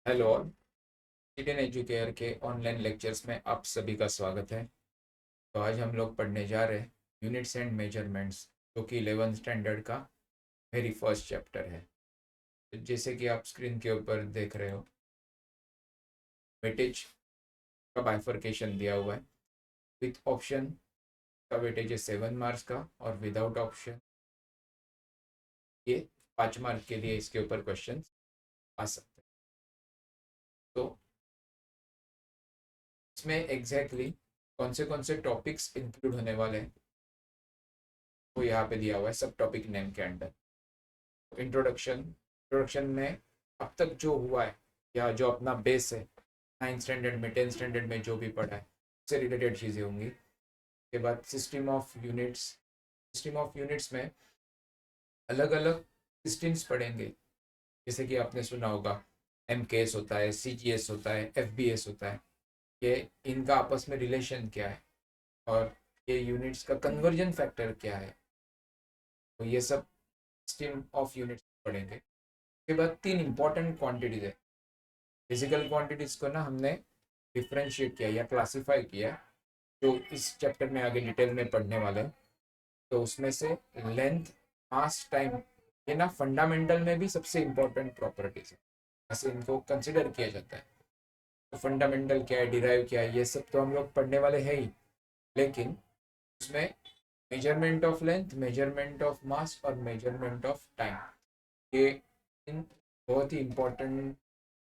Hello all. Indian educare के online lectures में आप सभी का स्वागत है। तो आज हम लोग पढ़ने जा रहे हैं यूनिट्स एंड मेजरमेंट्स, जो कि 11th स्टैंडर्ड का वेरी फर्स्ट चैप्टर है। तो जैसे कि आप स्क्रीन के ऊपर देख रहे हो, वेटेज का बाइफर्केशन दिया हुआ है। विथ ऑप्शन का वेटेज है 7 मार्क्स का, और विदाउट ऑप्शन ये 5 मार्क के लिए इसके ऊपर क्वेश्चन आ सकते हैं। तो इसमें एग्जैक्टली कौन से टॉपिक्स इंक्लूड होने वाले हैं वो यहाँ पे दिया हुआ है सब टॉपिक नेम के अंडर। इंट्रोडक्शन में अब तक जो हुआ है या जो अपना बेस है 9th स्टैंडर्ड में 10th स्टैंडर्ड में जो भी पढ़ा है उससे रिलेटेड चीज़ें होंगी। उसके बाद सिस्टम ऑफ यूनिट्स में अलग अलग सिस्टम्स पढ़ेंगे। जैसे कि आपने सुना होगा MKS होता है, CGS होता है, FBS होता है। ये इनका आपस में रिलेशन क्या है और ये यूनिट्स का कन्वर्जन फैक्टर क्या है, तो ये सब सिस्टम ऑफ यूनिट्स पढ़ेंगे। उसके बाद 3 इंपॉर्टेंट क्वांटिटीज है। फिजिकल क्वांटिटीज को ना हमने डिफ्रेंशिएट किया या क्लासीफाई किया, जो इस चैप्टर में आगे डिटेल में पढ़ने वाले हैं। तो उसमें से लेंथ, मास, टाइम, ये ना फंडामेंटल में भी सबसे इम्पोर्टेंट प्रॉपर्टीज है, ऐसे इनको कंसिडर किया जाता है। तो फंडामेंटल क्या है, डिराइव क्या है, ये सब तो हम लोग पढ़ने वाले हैं ही, लेकिन उसमें measurement of length, measurement of mass और मेजरमेंट ऑफ टाइम, ये इन बहुत ही इम्पोर्टेंट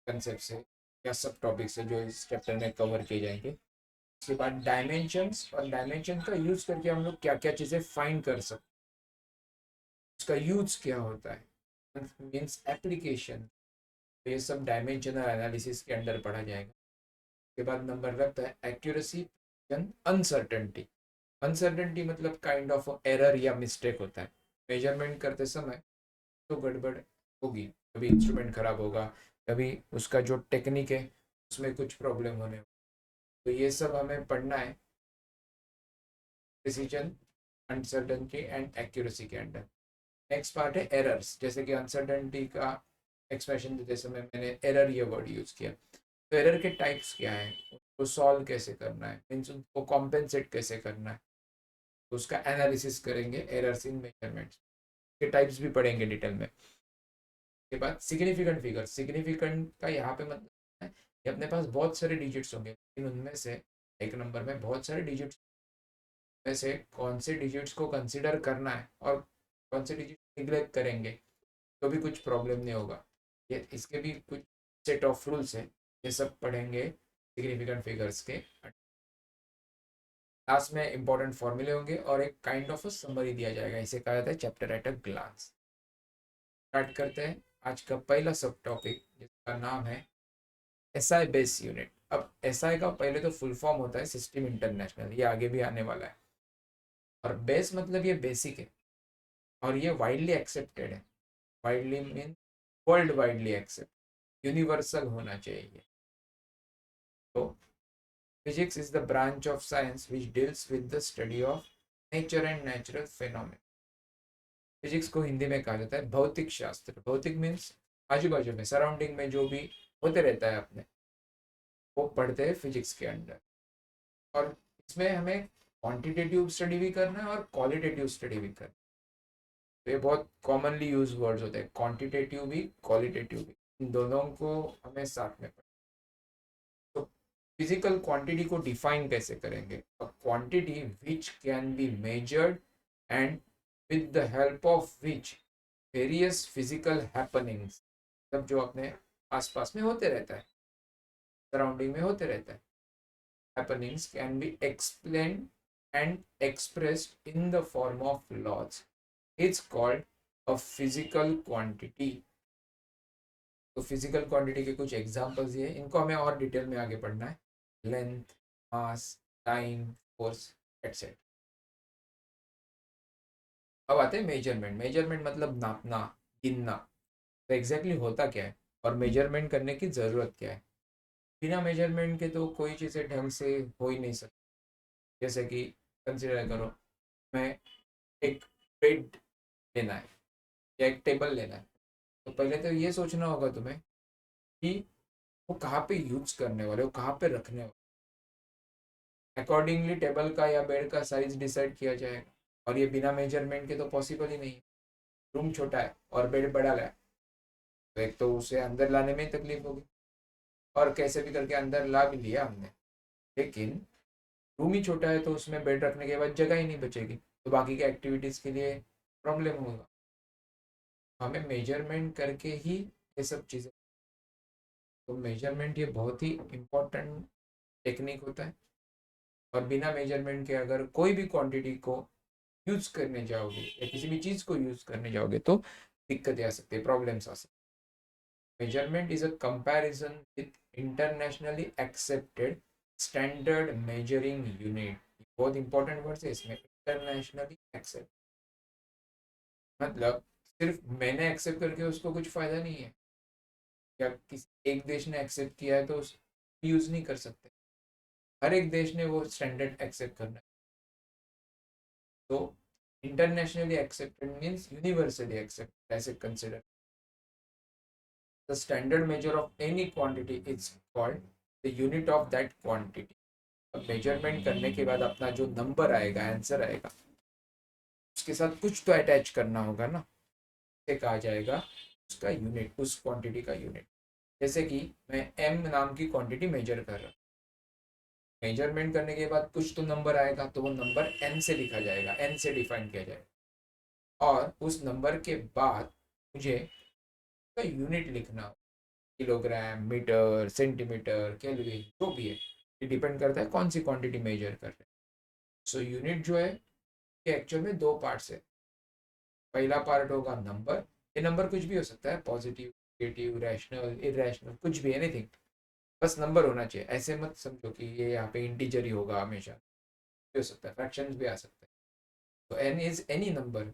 कंसेप्ट है या सब टॉपिक्स है जो इस चैप्टर में कवर किए जाएंगे। उसके बाद डायमेंशंस, और डायमेंशन का यूज करके हम लोग क्या क्या चीज़ें फाइंड कर सकते हैं, उसका यूज क्या होता है, मीन्स एप्लीकेशन। तो ये सब डायमेंशनल एनालिसिस के अंडर पढ़ा जाएगा। उसके बाद नंबर लगता है एक्यूरेसी, अनसर्टेनिटी। अनसर्टेनिटी मतलब काइंड ऑफ एरर या मिस्टेक होता है। मेजरमेंट करते समय तो गड़बड़ होगी, कभी इंस्ट्रूमेंट खराब होगा, कभी उसका जो टेक्निक है उसमें कुछ प्रॉब्लम होने, तो ये सब हमें पढ़ना है प्रिसीजन, अनसर्टेनिटी एंड एक्यूरेसी के अंडर। नेक्स्ट पार्ट है एरर्स। जैसे कि अनसर्टेनिटी का एक्सप्रेशन देते समय मैंने एरर ये वर्ड यूज किया। तो एरर के टाइप्स क्या है, उसको सॉल्व कैसे करना है, मीन्स उनको कॉम्पेंसेट कैसे करना है, तो उसका एनालिसिस करेंगे एरर्स इन मेजरमेंट्स के टाइप्स भी पढ़ेंगे डिटेल में। के बाद सिग्निफिकेंट फिगर। सिग्निफिकेंट का यहाँ पे मतलब है कि अपने पास बहुत सारे डिजिट्स होंगे, लेकिन उनमें से एक नंबर में बहुत सारे डिजिट्स में से कौन से डिजिट्स को कंसिडर करना है और कौन से डिजिट निग्लेक्ट करेंगे तो भी कुछ प्रॉब्लम नहीं होगा। ये इसके भी कुछ सेट ऑफ रूल्स है, ये सब पढ़ेंगे सिग्निफिकेंट फिगर्स के। लास्ट में इंपॉर्टेंट फॉर्मूले होंगे और एक काइंड ऑफ समरी दिया जाएगा। इसे कहा जाता है chapter at a glance. Start करते हैं आज का पहला सब टॉपिक, जिसका नाम है SI बेस यूनिट। अब SI का पहले तो फुल फॉर्म होता है सिस्टम इंटरनेशनल, ये आगे भी आने वाला है। और बेस मतलब ये बेसिक है और ये वाइडली एक्सेप्टेड है। Widely mean world widely accept, universal होना चाहिए। तो physics is the branch of science which deals with the study of nature and natural phenomena. Physics को हिंदी में कहा जाता है भौतिक शास्त्र। भौतिक मीन्स आजू बाजू में, सराउंडिंग में जो भी होते रहता है अपने, वो पढ़ते हैं फिजिक्स के अंडर। और इसमें हमें क्वांटिटेटिव स्टडी भी करना है और क्वालिटेटिव स्टडी भी करना है। तो ये बहुत कॉमनली यूज वर्ड्स होते हैं, क्वांटिटेटिव भी, क्वालिटेटिव भी, इन दोनों को हमें साथ में पढ़ना। तो फिजिकल क्वांटिटी को डिफाइन कैसे करेंगे, a quantity which can be measured and with the help of which various physical happenings, सब जो अपने आसपास में होते रहता है, सराउंडिंग में होते रहता है, happenings can be explained and expressed in the form of laws. It's called a physical quantity. तो फिजिकल क्वांटिटी के कुछ एग्जांपल्स ये, इनको हमें और डिटेल में आगे पढ़ना है। लेंथ, मास, टाइम, फोर्स, एटसेट्रा। अब आते हैं मेजरमेंट। मेजरमेंट मतलब नापना, गिनना। तो एग्जैक्टली होता क्या है और मेजरमेंट करने की ज़रूरत क्या है। बिना मेजरमेंट के तो कोई चीज़ें ढंग से हो ही नहीं सकती। जैसे कि कंसिडर करो, मैं एक बेड लेना है या एक टेबल लेना है, तो पहले तो ये सोचना होगा तुम्हें कि वो कहाँ पे यूज करने वाले, वो कहाँ पे रखने वाले, अकॉर्डिंगली टेबल का या बेड का साइज डिसाइड किया जाएगा। और ये बिना मेजरमेंट के तो पॉसिबल ही नहीं है। रूम छोटा है और बेड बड़ा है, तो एक तो उसे अंदर लाने में ही तकलीफ होगी, और कैसे भी करके अंदर ला भी लिया हमने, लेकिन रूम ही छोटा है तो उसमें बेड रखने के बाद जगह ही नहीं बचेगी, तो बाकी के एक्टिविटीज़ के लिए प्रॉब्लम होगा। हमें मेजरमेंट करके ही ये सब चीज़ें, तो मेजरमेंट ये बहुत ही इम्पोर्टेंट टेक्निक होता है। और बिना मेजरमेंट के अगर कोई भी क्वांटिटी को यूज करने जाओगे या किसी भी चीज़ को यूज करने जाओगे तो दिक्कतें आ सकती है, प्रॉब्लम्स आ सकती है। Measurement is a comparison with internationally accepted standard measuring unit. बहुत इंपॉर्टेंट वर्ड है इसमें, इंटरनेशनली एक्सेप्ट, मतलब सिर्फ मैंने एक्सेप्ट करके उसको कुछ फायदा नहीं है, या किसी एक देश ने एक्सेप्ट किया है तो उस यूज नहीं कर सकते, हर एक देश ने वो स्टैंडर्ड एक्सेप्ट करना है। तो internationally accepted means universally accepted, ऐसे consider. The standard measure of any quantity is called the unit of that quantity. अब मेजरमेंट करने के बाद अपना जो नंबर आएगा, आंसर आएगा, उसके साथ कुछ तो अटैच करना होगा ना, ये कहा जाएगा उसका यूनिट, उस क्वांटिटी का यूनिट। जैसे कि मैं m नाम की क्वांटिटी मेजर कर रहा हूँ, मेजरमेंट करने के बाद कुछ तो नंबर आएगा, तो वो नंबर n से लिखा जाएगा, n से डिफाइन किया जाएगा। और उस नंबर के बाद मुझे उसका यूनिट लिखना हो, किलोग्राम, मीटर, सेंटीमीटर, केल्विन, जो भी है, ये डिपेंड करता है कौन सी क्वांटिटी मेजर कर रहे हैं। सो यूनिट जो है ये एक्चुअल में दो पार्ट्स है। पहला पार्ट होगा नंबर, ये नंबर कुछ भी हो सकता है, पॉजिटिव, नेगेटिव, रैशनल, इरेशनल, कुछ भी, एनीथिंग, बस नंबर होना चाहिए। ऐसे मत समझो कि ये यहाँ पे इंटीजर ही होगा हमेशा, भी हो सकता है, फ्रैक्शंस भी आ सकते हैं। तो एन इज एनी नंबर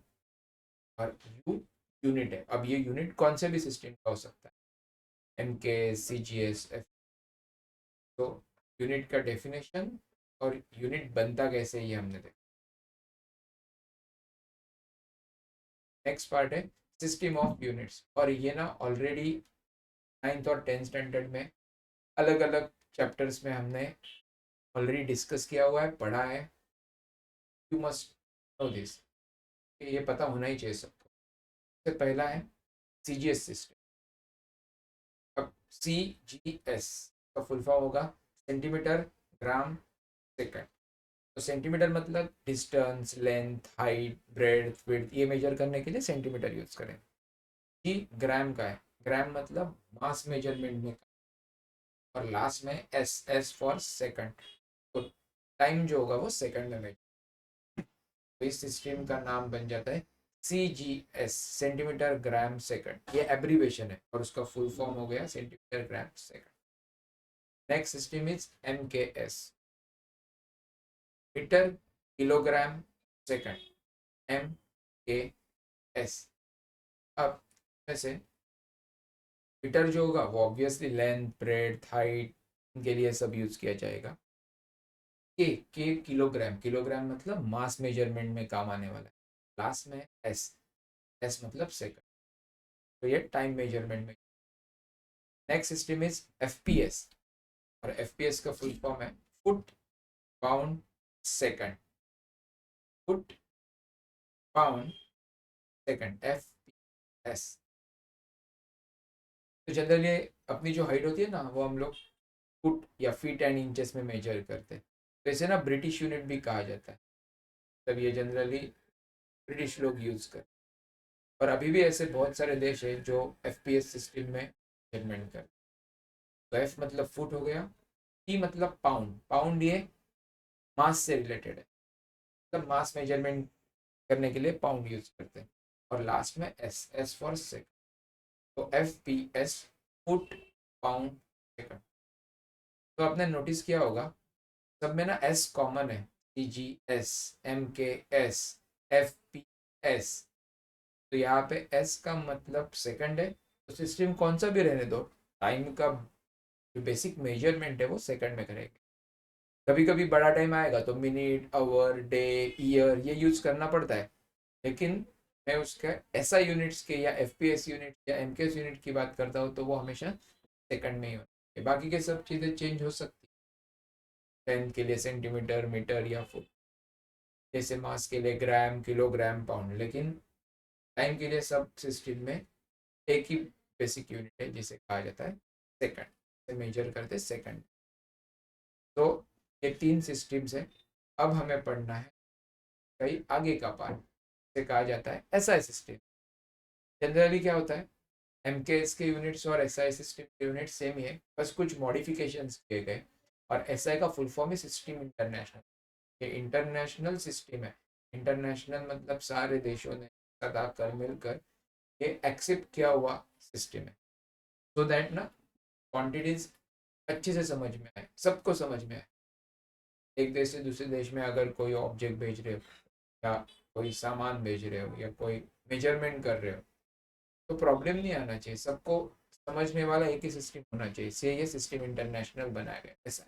और यू यूनिट है। अब ये यूनिट कौन से भी सिस्टम का हो सकता है, एम के, सी जी एस, एफ। तो यूनिट का डेफिनेशन और यूनिट बनता कैसे ये हमने देखा। नेक्स्ट पार्ट है सिस्टम ऑफ यूनिट्स, और ये ना ऑलरेडी 9th और 10th स्टैंडर्ड में अलग अलग चैप्टर्स में हमने ऑलरेडी डिस्कस किया हुआ है, पढ़ा है। यू मस्ट नो दिस, ये पता होना ही चाहिए सबको। सबसे पहला है सी जी एस सिस्टम। अब सी जी एस का फुल फॉर्म होगा सेंटीमीटर, ग्राम, सेकंड। तो सेंटीमीटर मतलब distance, length, height, breadth, width, ये मेजर करने के लिए सेंटीमीटर यूज करें। जी ग्राम का है, ग्राम मतलब मास मेजरमेंट में। और लास्ट में एस, एस फॉर सेकंड, तो टाइम जो होगा वो सेकंड में मेजर। तो इस सिस्टम का नाम बन जाता है C G S, centimetre gram second. ये एब्रीवेशन है और उसका फुल फॉर्म हो गया centimetre gram second. Next system is M K S, metre kilogram second, M K S. अब वैसे मीटर जो होगा वो ऑब्वियसली लेंथ, ब्रेड्थ, हाइट, इनके लिए सब यूज किया जाएगा। के किलोग्राम, किलोग्राम मतलब मास मेजरमेंट में काम आने वाला है। लास्ट में एस, एस मतलब सेकंड, तो ये टाइम मेजरमेंट में। नेक्स्ट सिस्टम इज एफपीएस, और एफपीएस का फुल फॉर्म है foot pound second, foot pound second, FPS. तो जनरली अपनी जो हाइट होती है ना, वो हम लोग फुट या फीट एंड इंचेस में मेजर करते हैं, तो इसे ना ब्रिटिश यूनिट भी कहा जाता है। तब ये जनरली ब्रिटिश लोग यूज करते हैं। और अभी भी ऐसे बहुत सारे देश हैं जो एफपीएस सिस्टम में मेजरमेंट करते हैं। तो एफ मतलब फुट हो गया, पी मतलब पाउंड, पाउंड ये मास से रिलेटेड है, मतलब मास मेजरमेंट करने के लिए पाउंड यूज करते हैं। और लास्ट में एस, एस फॉर सेकंड, तो F P S, foot pound second. तो आपने नोटिस किया होगा सब में ना एस कॉमन है, C G S, M K S, F P S. तो यहाँ पे एस का मतलब सेकंड है, तो सिस्टम कौन सा भी रहने दो, टाइम का जो बेसिक मेजरमेंट है वो सेकंड में करेंगे। कभी कभी बड़ा टाइम आएगा तो मिनट, आवर, डे, ईयर ये यूज करना पड़ता है, लेकिन मैं उसका ऐसा यूनिट्स के या एफपीएस यूनिट या एमकेएस यूनिट की बात करता हूँ तो वो हमेशा सेकंड में ही हो। ये बाकी के सब चीज़ें चेंज हो सकती है, लेंथ के लिए सेंटीमीटर, मीटर या फुट, जैसे मास के लिए ग्राम, किलोग्राम, पाउंड, लेकिन टाइम के लिए सब सिस्टम में एक ही बेसिक यूनिट है जिसे कहा जाता है सेकंड, से मेजर करते सेकंड। तो ये 3 सिस्टम्स है। अब हमें पढ़ना है कहीं आगे का पार्ट, जिसे कहा जाता है एसआई सिस्टम। जनरली क्या होता है, एमकेएस के यूनिट्स और एसआई सिस्टम के यूनिट सेम ही है, बस कुछ मॉडिफिकेशंस किए गए। और एसआई का फुल फॉर्म है सिस्टम इंटरनेशनल। ये इंटरनेशनल सिस्टम है। इंटरनेशनल मतलब सारे देशों ने सदा कर मिलकर ये एक्सेप्ट किया हुआ सिस्टम है, सो दैट ना क्वांटिटीज अच्छे से समझ में आए, सबको समझ में आए। एक देश से दूसरे देश में अगर कोई ऑब्जेक्ट भेज रहे हो या कोई सामान भेज रहे हो या कोई मेजरमेंट कर रहे हो तो प्रॉब्लम नहीं आना चाहिए, सबको समझने वाला एक ही सिस्टम होना चाहिए, से ये सिस्टम इंटरनेशनल बनाया गया ऐसा।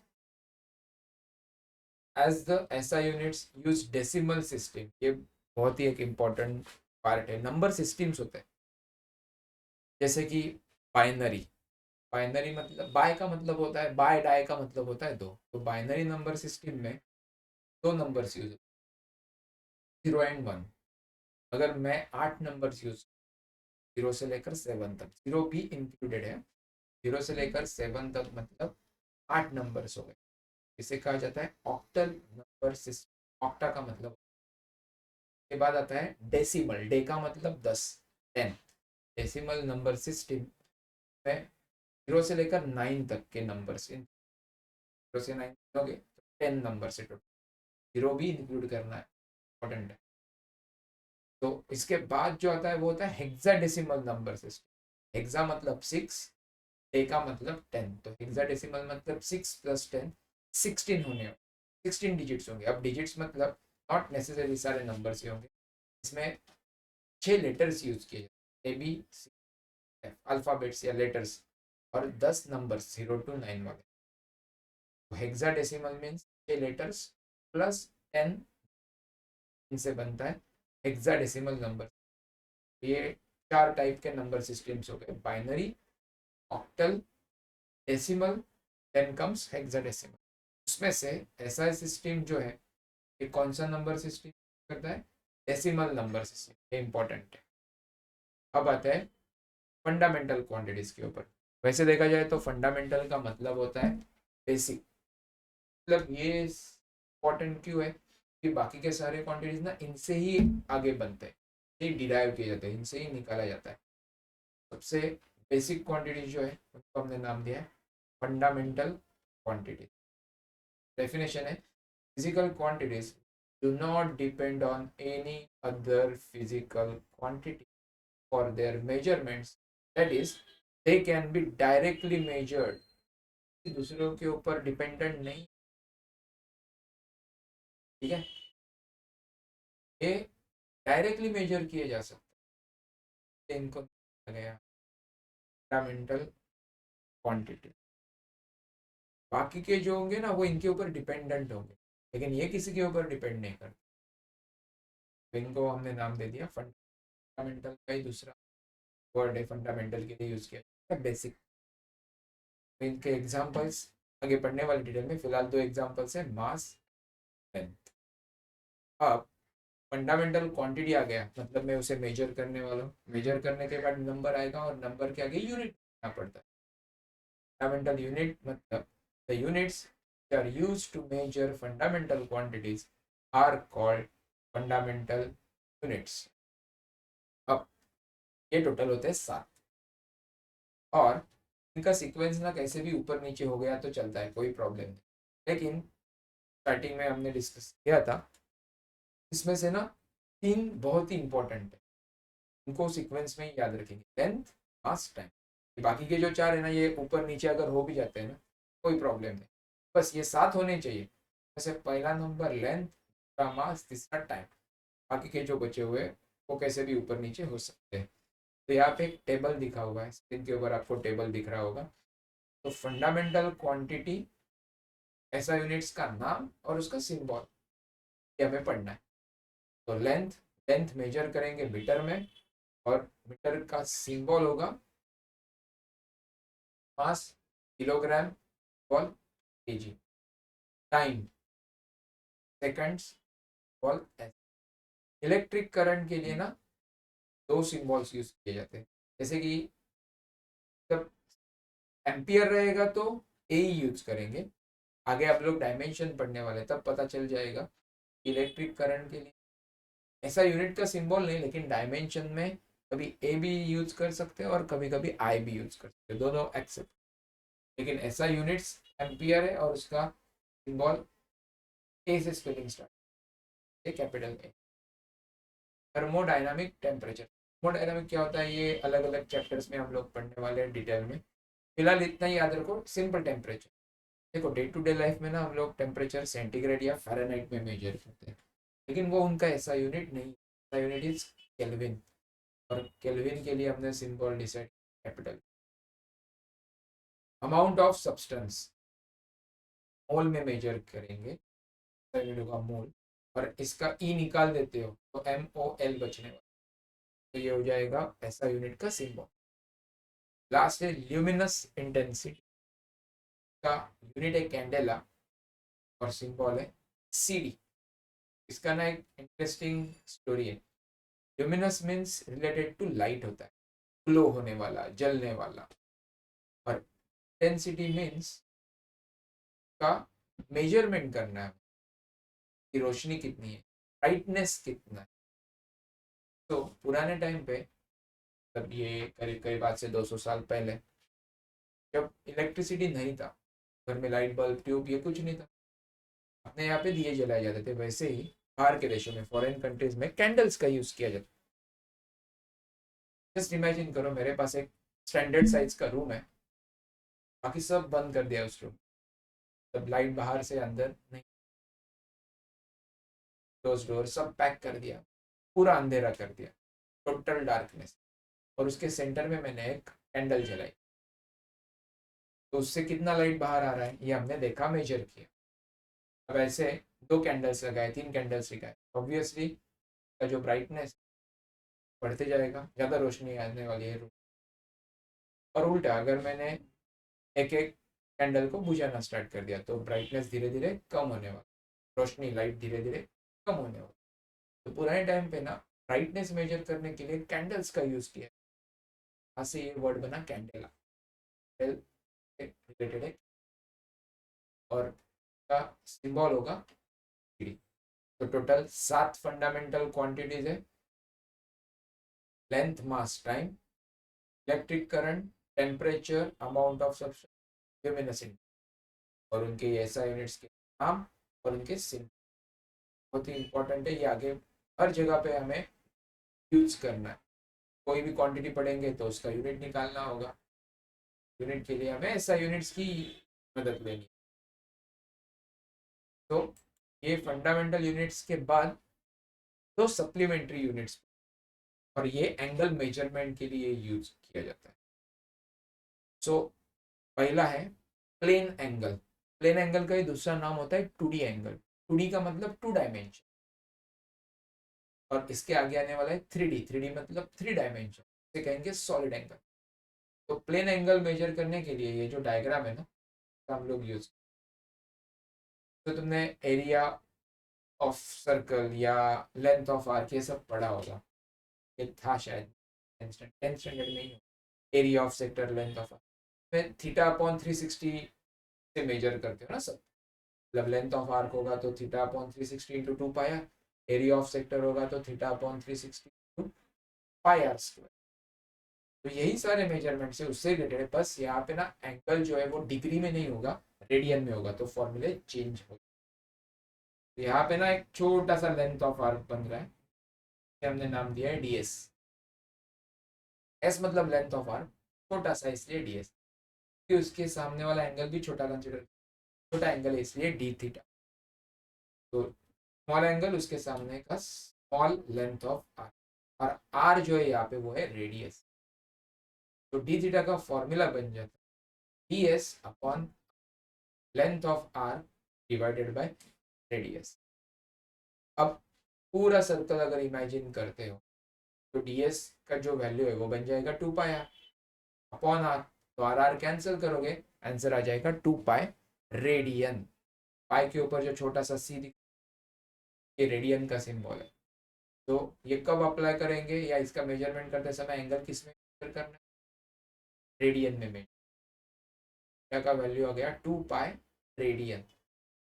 एज द ऐसा यूनिट्स यूज डेसिमल सिस्टम, ये बहुत ही एक इम्पॉर्टेंट पार्ट है। नंबर सिस्टम्स होते हैं जैसे कि बाइनरी। बाइनरी मतलब बाय का मतलब होता है, बाय डाई का मतलब होता है दो, तो बाइनरी नंबर सिस्टम में दो नंबर्स यूज, 0 एंड 1। अगर मैं 8 नंबर्स यूज, 0 से लेकर 7 तक, 0 भी इंक्लूडेड है, 0 से लेकर 7 तक मतलब 8 नंबर्स हो गए, इसे कहा जाता है ऑक्टल नंबर सिस्टम। ऑक्टा का मतलब, के बाद आता है डेसिमल, डे का मतलब 10, 10। डेसिमल नंबर सिस्टम में 0 से लेकर 9 तक के नंबर्स, 0 से 9 हो गए तो 10 नंबर से टोटल, 0 भी इंक्लूड करना है, इंपॉर्टेंट है। तो इसके बाद जो आता है वो होता है हेक्साडेसिमल नंबर सिस्टम। हेक्सा मतलब 6, डे का मतलब 10, तो हेक्साडेसिमल मतलब 6 + 10, 16 होने, 16 डिजिट्स होंगे। अब डिजिट्स मतलब नॉट नेसेसरी सारे नंबर्स ही होंगे, इसमें 6 लेटर्स यूज किए जाते, A B C F, alphabets या लेटर्स, और 10 नंबर्स 0 to 9 वाले। तो हेक्साडेसिमल मीन्स 6 लेटर्स प्लस 10, इनसे बनता है हेक्साडेसिमल नंबर। ये 4 टाइप के नंबर सिस्टम्स हो गए, binary, octal, decimal, then comes hexadecimal. उसमें से ऐसा सिस्टम जो है, ये कौन सा नंबर सिस्टम करता है, डेसिमल नंबर सिस्टम, ये इंपॉर्टेंट है। अब आता है फंडामेंटल क्वांटिटीज के ऊपर। वैसे देखा जाए तो फंडामेंटल का मतलब होता है बेसिक, मतलब ये इंपॉर्टेंट क्यों है कि बाकी के सारे क्वांटिटीज ना इनसे ही आगे बनते हैं, ये डिराइव किए जाते हैं, इनसे ही निकाला जाता है। सबसे बेसिक क्वांटिटीज जो है उनको हमने नाम दिया है फंडामेंटल क्वांटिटी। डेफिनेशन है, physical quantities do not depend on any other physical quantity for their measurements, that is they can be directly measured, दूसरों के ऊपर डिपेंडेंट नहीं, ठीक है, ये डायरेक्टली मेजर किए जा सकते हैं, इनको गया फंडामेंटल क्वांटिटी। बाकी के जो होंगे ना वो इनके ऊपर डिपेंडेंट होंगे, लेकिन ये किसी के ऊपर डिपेंड नहीं करते, तो इनको हमने नाम दे दिया फंडामेंटल का ही दूसरा वर्ड है फंडामेंटल के लिए यूज किया बेसिक। इनके एग्जांपल्स आगे पढ़ने वाले डिटेल में, फिलहाल 2 एग्जांपल्स है, मास, लेंथ। अब फंडामेंटल क्वांटिटी आ गया, मतलब मैं उसे मेजर करने वाला हूँ, मेजर करने के बाद नंबर आएगा और नंबर के आगे यूनिट आना पड़ता है। फंडामेंटल यूनिट मतलब the units are used to measure fundamental quantities are called fundamental units. अब ये टोटल होते हैं 7, और इनका सीक्वेंस ना कैसे भी ऊपर नीचे हो गया तो चलता है, कोई प्रॉब्लम नहीं, लेकिन स्टार्टिंग में हमने डिस्कस किया था, इसमें से ना 3 बहुत ही इंपॉर्टेंट है, इनको सीक्वेंस में ही याद रखेंगे, लेंथ, मास, टाइम। बाकी के जो 4 है ना ये ऊपर नीचे अगर हो भी जाते हैं ना कोई प्रॉब्लम नहीं, बस ये 7 होने चाहिए। जैसे पहला नंबर लेंथ, दूसरा मास, तीसरा टाइम, बाकी के जो बचे हुए वो कैसे भी ऊपर नीचे हो सकते हैं। तो यहाँ पे एक टेबल दिखा हुआ है, स्क्रीन के ऊपर आपको टेबल दिख रहा होगा। तो फंडामेंटल क्वांटिटी, ऐसा यूनिट्स का नाम और उसका सिंबल, ये हमें पढ़ना है। तो लेंथ, लेंथ मेजर करेंगे मीटर में, और मीटर का सिंबल होगा मास, किलोग्राम बॉल केजी, टाइम सेकंड्स बॉल एस। इलेक्ट्रिक करंट के लिए ना दो सिंबल्स यूज किए जाते हैं, जैसे कि जब एम्पियर रहेगा तो ए ही यूज करेंगे। आगे आप लोग डायमेंशन पढ़ने वाले तब पता चल जाएगा। इलेक्ट्रिक करंट के लिए ऐसा यूनिट का सिंबल नहीं, लेकिन डायमेंशन में कभी ए भी यूज कर सकते हैं और कभी कभी आई भी यूज कर सकते हैं, दोनों एक्सेप्ट। लेकिन ऐसा यूनिट्स एम्पियर है और उसका सिंबल ए से स्पेलिंग स्टार्ट है, capital A. Thermodynamic temperature, thermodynamic क्या होता है ये अलग अलग चैप्टर्स में हम लोग पढ़ने वाले हैं डिटेल में। फिलहाल इतना ही याद रखो, सिंपल टेम्परेचर। देखो डे टू डे लाइफ में ना हम लोग टेम्परेचर सेंटीग्रेड या फ़ारेनहाइट में मेजर करते हैं, लेकिन वो उनका ऐसा यूनिट नहीं, ऐसा यूनिट इज केल्विन। और केल्विन के लिए हमने symbol decide capital. Amount of substance mole में मेजर करेंगे, यूनिट का मोल। और इसका ई निकाल देते हो तो MOL बचने वाला, तो ये हो जाएगा ऐसा यूनिट का सिंबल। लास्ट है ल्यूमिनस इंटेंसिटी, का यूनिट है कैंडेला और सिंबल है CD। इसका ना एक इंटरेस्टिंग स्टोरी है। Luminous means related to light होता है, ग्लो होने वाला, जलने वाला। और इंटेंसिटी मीन्स का मेजरमेंट करना है कि रोशनी कितनी है, ब्राइटनेस कितना है। तो पुराने टाइम पे, तब ये करीब करीब आज से 200 साल पहले, जब इलेक्ट्रिसिटी नहीं था, घर में लाइट बल्ब ट्यूब ये कुछ नहीं था, अपने यहाँ पे दिए जलाए जाते थे। वैसे ही बाहर के देशों में, फॉरेन कंट्रीज में कैंडल्स का यूज किया जाता। जस्ट इमेजिन करो मेरे पास एक स्टैंडर्ड साइज का रूम है, बाकी सब बंद कर दिया उस रूम, तब लाइट बाहर से अंदर नहीं, क्लोज डोर सब पैक कर दिया, पूरा अंधेरा कर दिया, टोटल डार्कनेस। और उसके सेंटर में मैंने एक कैंडल जलाई, तो उससे कितना लाइट बाहर आ रहा है ये हमने देखा, मेजर किया। अब ऐसे 2 कैंडल्स लगाए, 3 कैंडल्स लगाए, ऑब्वियसली का जो ब्राइटनेस बढ़ते जाएगा, ज़्यादा रोशनी आने वाली है रूम। और उल्टा अगर मैंने एक एक कैंडल को बुझाना स्टार्ट कर दिया तो ब्राइटनेस धीरे धीरे कम होने वाला, रोशनी लाइट धीरे धीरे कम होने वाली। तो पुराने टाइम पे ना ब्राइटनेस मेजर करने के लिए कैंडल्स का यूज किया, यहाँ से ये वर्ड बना कैंडेला, रिलेटेड है। और का सिंबल होगा CD। तो टोटल 7 फंडामेंटल क्वांटिटीज है, length mass time, electric current, temperature, amount of substance, luminescent, और उनके ऐसा यूनिट्स के नाम और उनके सिंबल। बहुत ही इंपॉर्टेंट है ये, आगे हर जगह पे हमें यूज करना है। कोई भी क्वांटिटी पढ़ेंगे तो उसका यूनिट निकालना होगा, यूनिट के लिए हमें ऐसा यूनिट्स की मदद लेनी। तो ये फंडामेंटल यूनिट्स के बाद दो सप्लीमेंट्री यूनिट्स, और ये एंगल मेजरमेंट के लिए यूज किया जाता है। सो पहला है प्लेन एंगल। प्लेन एंगल का ही दूसरा नाम होता है 2D एंगल। 2D का मतलब 2 डायमेंशन, और इसके आगे आने वाला है 3D। 3D मतलब 3 डायमेंशन, इसे कहेंगे सॉलिड एंगल। तो प्लेन एंगल मेजर करने के लिए ये जो डायग्राम है ना, हम लोग यूज, तो तुमने एरिया ऑफ सर्कल या लेंथ ऑफ आर्क ये सब पढ़ा होगा, ये था शायद 10th स्टैंडर्ड में ही। Area of sector, length of arc में θ/360 से मेजर करते हो ना सब। मतलब लेंथ ऑफ आर्क होगा तो θ/360 into 2 pi, area of sector होगा तो θ/360 इंटू πr²। तो यही सारे मेजरमेंट से उससे रिलेटेड है, बस यहाँ पे ना एंगल जो है वो डिग्री में नहीं होगा, रेडियन में होगा, तो फॉर्मूले चेंज हो। तो यहाँ पे ना एक छोटा सा लेंथ ऑफ आर्क बन रहा है, हमने नाम दिया है DS। S मतलब लेंथ ऑफ आर्क, छोटा सा इसलिए DS, कि उसके सामने वाला एंगल भी छोटा कंसिडर, छोटा एंगल है इसलिए d θ। तो स्मॉल एंगल उसके सामने का स्मॉल लेंथ ऑफ आर्क, और R जो है यहाँ पे वो है रेडियस। तो d θ का फॉर्मूला बन जाता है DS/, length of arc divided by radius. अब पूरा सर्कल अगर इमेजिन करते हो तो DS का जो वैल्यू है वो बन जाएगा 2 पाई अपॉन R। तो आर आर कैंसिल करोगे, आंसर आ जाएगा 2 पाई रेडियन। पाई के ऊपर जो छोटा सा सी दिख, ये रेडियन का सिंबल है। तो ये कब अप्लाई करेंगे, या इसका मेजरमेंट करते समय एंगल किस में मेजर करना है, रेडियन में मेजर। क्या का वैल्यू आ गया 2 पाई रेडियन।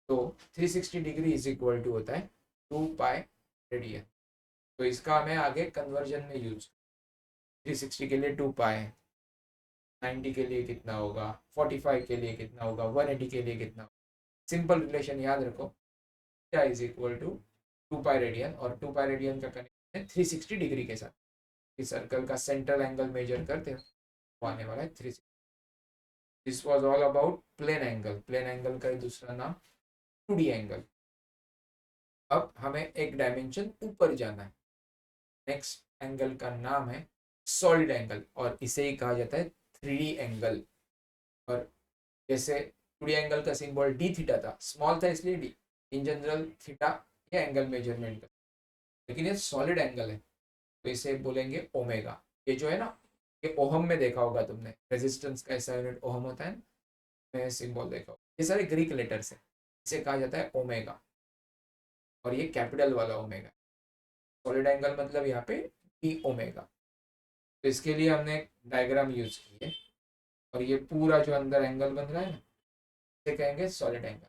तो 360 डिग्री इज इक्वल टू होता है 2 पाई रेडियन। तो इसका हमें आगे कन्वर्जन में यूज, 360 के लिए 2 पाई, 90 के लिए कितना होगा, 45 के लिए कितना होगा, 180 के लिए कितना होगा। सिंपल रिलेशन याद रखो, क्या is equal to 2 pi radian, और 2 पाई रेडियन का कनेक्शन है 360 डिग्री के साथ। इस सर्कल का सेंट्रल एंगल मेजर करते हो, वो आने वाला है 360। This was all about plane angle. Plane angle का दूसरा नाम 2D एंगल। अब हमें एक डायमेंशन ऊपर जाना है। नेक्स्ट एंगल का नाम है सॉलिड एंगल, और इसे ही कहा जाता है 3D एंगल। और जैसे 2D एंगल का सिंबल डी थीटा था, स्मॉल था इसलिए डी, इन जनरल थीटा ये एंगल मेजरमेंट का, लेकिन ये सॉलिड एंगल है तो इसे बोलेंगे ओमेगा। ये जो है ना, ये ओहम में देखा होगा तुमने, रेजिस्टेंस का ऐसा यूनिट ओहम होता है ना, सिंबल देखा होगा। ये सारे ग्रीक लेटर्स है, इसे कहा जाता है ओमेगा, और ये कैपिटल वाला ओमेगा। सॉलिड एंगल मतलब यहाँ पे डी ओमेगा। तो इसके लिए हमने एक डायग्राम यूज की है, और ये पूरा जो अंदर एंगल बन रहा है ना, इसे कहेंगे सॉलिड एंगल।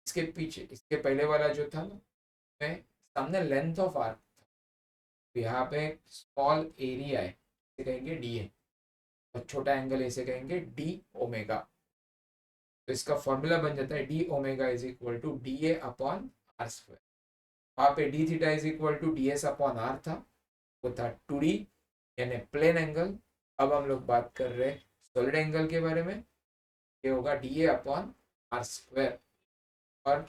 इसके पीछे, इसके पहले वाला जो था ना, में सामने लेंथ ऑफ आर्क, तो यहाँ पे स्मॉल एरिया है, इसे कहेंगे डी ए, और छोटा एंगल इसे कहेंगे डी ओमेगा। तो इसका फॉर्मूला बन जाता है D omega is equal to D A upon R square. वहाँ पे D theta is equal to D S upon R था, वो था 2D यानी प्लेन एंगल। अब हम लोग बात कर रहे हैं सॉलिड एंगल के बारे में, ये होगा D A upon R square. और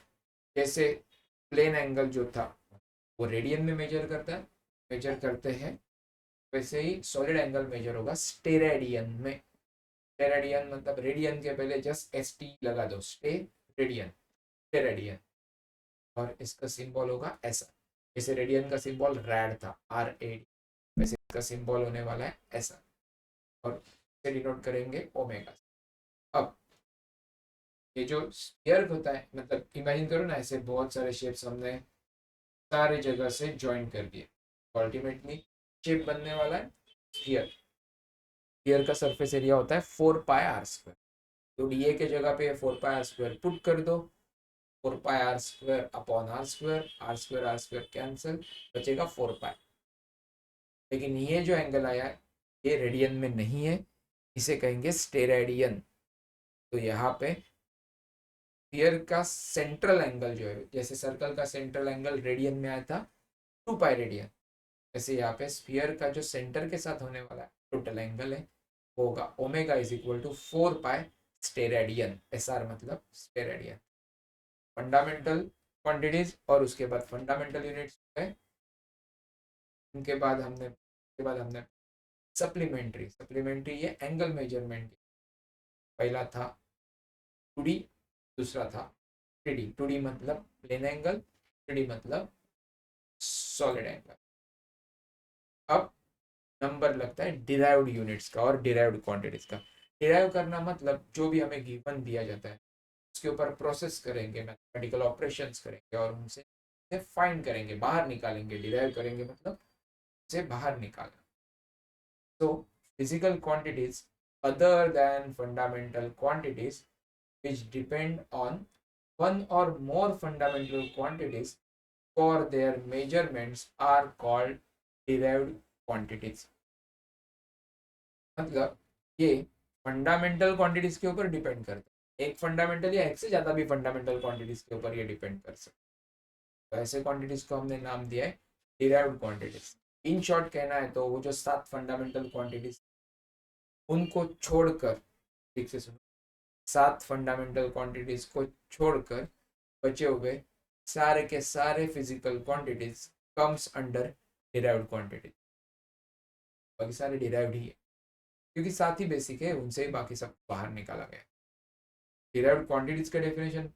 जैसे प्लेन एंगल जो था वो रेडियन में मेजर करते हैं, वैसे ही सॉलिड एंगल मेजर होगा स्टेरेडियन में। स्टेरेडियन मतलब रेडियन के पहले जस्ट एस टी लगा दो, स्टेरेडियन, स्टेरेडियन। और इसका सिंबल होगा ऐसा, जैसे रेडियन का सिंबल रैड था, आर ए डी, वैसे इसका सिंबल होने वाला है ऐसा, और इसे डिनोट करेंगे ओमेगा। अब ये जो स्फीयर होता है, मतलब इमेजिन करो ना, ऐसे बहुत सारे शेप्स हमने सारे जगह से ज्वाइन कर दिए, अल्टीमेटली शेप बनने वाला है स्फीयर। स्फीयर का सरफेस एरिया होता है 4 पाई आर स्क्वायर। तो डी ए के जगह पे 4 पाई आर स्क्वायर पुट कर दो, 4 pi R square upon R square cancel, बचेगा 4 पाई। लेकिन ये जो एंगल आया है ये रेडियन में नहीं है, इसे कहेंगे स्टेरेडियन। तो यहाँ पे स्फीयर का सेंट्रल एंगल जो है, जैसे सर्कल का सेंट्रल एंगल रेडियन में आया था 2 पाई रेडियन, वैसे यहाँ पे स्फीयर का जो सेंटर के साथ होने वाला टोटल एंगल है वो होगा omega is equal to 4 pi steradian. S R मतलब स्टेरेडियन। फंडामेंटल क्वांटिटीज और उसके बाद फंडामेंटल यूनिट्स है, उनके बाद हमने सप्लीमेंट्री ये एंगल मेजरमेंट। पहला था 2D, दूसरा था 3D। 2D मतलब प्लेन एंगल, 3D मतलब सॉलिड एंगल। अब नंबर लगता है डिराइव्ड यूनिट्स का और डिराइव्ड क्वांटिटीज का। डिराइव करना मतलब जो भी हमें गिवन दिया जाता है उसके ऊपर प्रोसेस करेंगे, मैथमेटिकल ऑपरेशंस करेंगे, और उनसे फाइंड करेंगे, बाहर निकालेंगे। डिराइव करेंगे मतलब से बाहर निकालना। तो physical quantities other than fundamental quantities which depend on one or more fundamental quantities for their measurements are called derived quantities। मतलब ये फंडामेंटल क्वांटिटीज के ऊपर डिपेंड करता है, एक फंडामेंटल या एक से ज्यादा भी फंडामेंटल क्वांटिटीज के ऊपर ये डिपेंड कर सकता है। तो ऐसे क्वांटिटीज को हमने नाम दिया है डिराइव्ड क्वांटिटीज। इन शॉर्ट कहना है तो वो जो 7 फंडामेंटल क्वांटिटीज, उनको छोड़कर, ठीक से सुनो, 7 फंडामेंटल क्वांटिटीज को छोड़कर बचे हुए सारे के सारे physical quantities comes under derived quantities. बाकी सारे डिराइव्ड ही है, क्योंकि 7 ही बेसिक है, उनसे ही बाकी सब बाहर निकाला गया। डिराइव्ड क्वांटिटीज का डेफिनेशन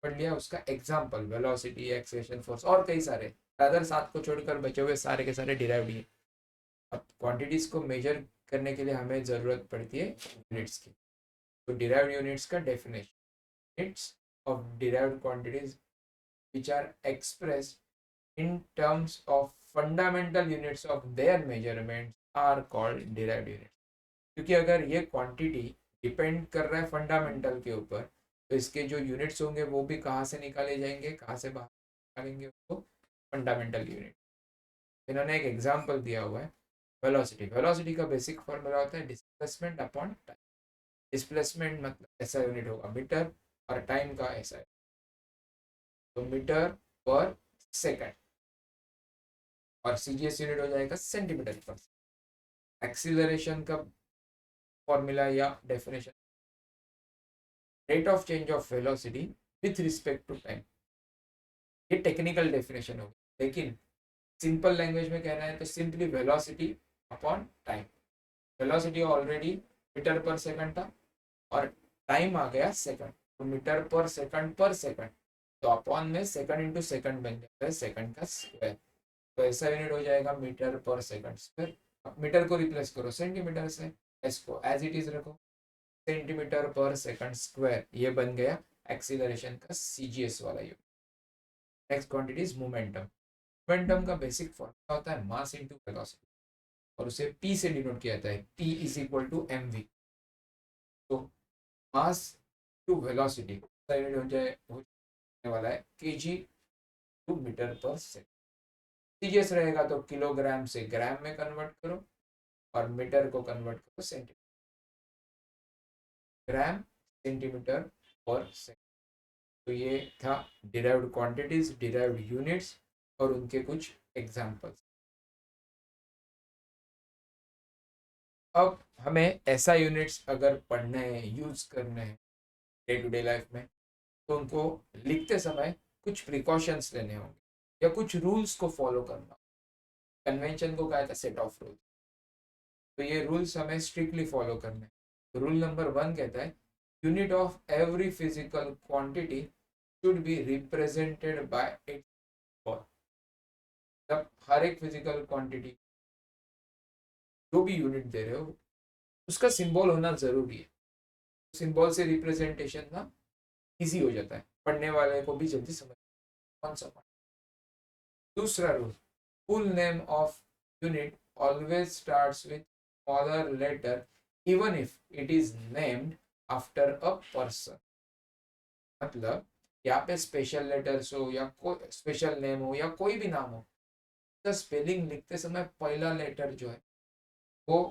पढ़ लिया, उसका एग्जांपल वेलोसिटी, एक्सेलरेशन, फोर्स और कई सारे, अदर 7 को छोड़कर बचे हुए सारे के सारे डिराइव्ड ही है। अब क्वांटिटीज को मेजर करने के लिए हमें ज़रूरत पड़ती है यूनिट्स की। तो डिराइव्ड यूनिट्स का definition, units of derived quantities which are expressed in terms of fundamental units of their measurements are called derived units। क्योंकि अगर ये क्वांटिटी डिपेंड कर रहा है फंडामेंटल के ऊपर, तो इसके जो यूनिट्स होंगे वो भी कहाँ से निकाले जाएंगे, कहाँ से बाहर निकालेंगे, वो फंडामेंटल यूनिट। इन्होंने एक एग्जांपल दिया हुआ है वेलोसिटी। वेलोसिटी का बेसिक फॉर्मूला होता है डिस्प्लेसमेंट अपॉन टाइम। डिस्प्लेसमेंट मतलब ऐसा यूनिट होगा मीटर, और टाइम का ऐसा है तो मीटर पर सेकंड, और सीजीएस यूनिट हो जाएगा सेंटीमीटर पर। एक्सीलरेशन का फॉर्मूला या definition, rate of change of velocity with respect to time. ये टेक्निकल डेफिनेशन होगी, लेकिन सिंपल लैंग्वेज में कहना है तो simply velocity upon time. Velocity already metre पर सेकंड था और टाइम आ गया सेकंड, तो मीटर पर सेकंड, तो अपॉन में सेकंड इंटू सेकंड बन जाता है सेकंड का स्क्वायर। तो ऐसा यूनिट हो जाएगा मीटर पर सेकंड स्क्वायर। अब मीटर को रिप्लेस करो सेंटीमीटर से, एस को एज इट इज रखो, सेंटीमीटर पर सेकंड स्क्वायर, ये बन गया एक्सीलरेशन का सीजीएस वाला unit. Next quantity is momentum. Momentum का बेसिक फॉर्मूला होता है मास इनटू वेलोसिटी, और उसे पी से डिनोट किया जाता है, P is equal to M V. तो मास टू वेलोसिटी का यूनिट होने वाला है केजी टू मीटर पर सेकंड। सीजीएस रहेगा तो किलोग्राम से ग्राम में कन्वर्ट करो, और मीटर को कन्वर्ट करो सेंटीमीटर, ग्राम सेंटीमीटर पर सेकंड। तो ये था डिराइव्ड क्वांटिटीज, डिराइव्ड यूनिट्स और उनके कुछ एग्जांपल्स। अब हमें ऐसा यूनिट्स अगर पढ़ने हैं, यूज करने हैं डे टू डे लाइफ में, तो उनको लिखते समय कुछ प्रिकॉशंस लेने होंगे या कुछ रूल्स को फॉलो करना। कन्वेंशन को कहा था सेट ऑफ रूल्स, तो ये रूल्स हमें स्ट्रिक्टली फॉलो करने हैं। तो रूल नंबर 1 कहता है unit of every physical quantity should be represented by it's form. तब हर एक फिजिकल क्वांटिटी जो भी यूनिट दे रहे हो उसका सिंबल होना जरूरी है। सिंबल से रिप्रेजेंटेशन ना इजी हो जाता है, पढ़ने वाले को भी जल्दी समझ कौन सा पढ़। दूसरा rule, full name of unit always starts with smaller letter even if it is named after a person. मतलब यहाँ पे स्पेशल लेटर्स हो या कोई स्पेशल नेम हो या कोई भी नाम हो, तो स्पेलिंग लिखते समय पहला लेटर जो है वो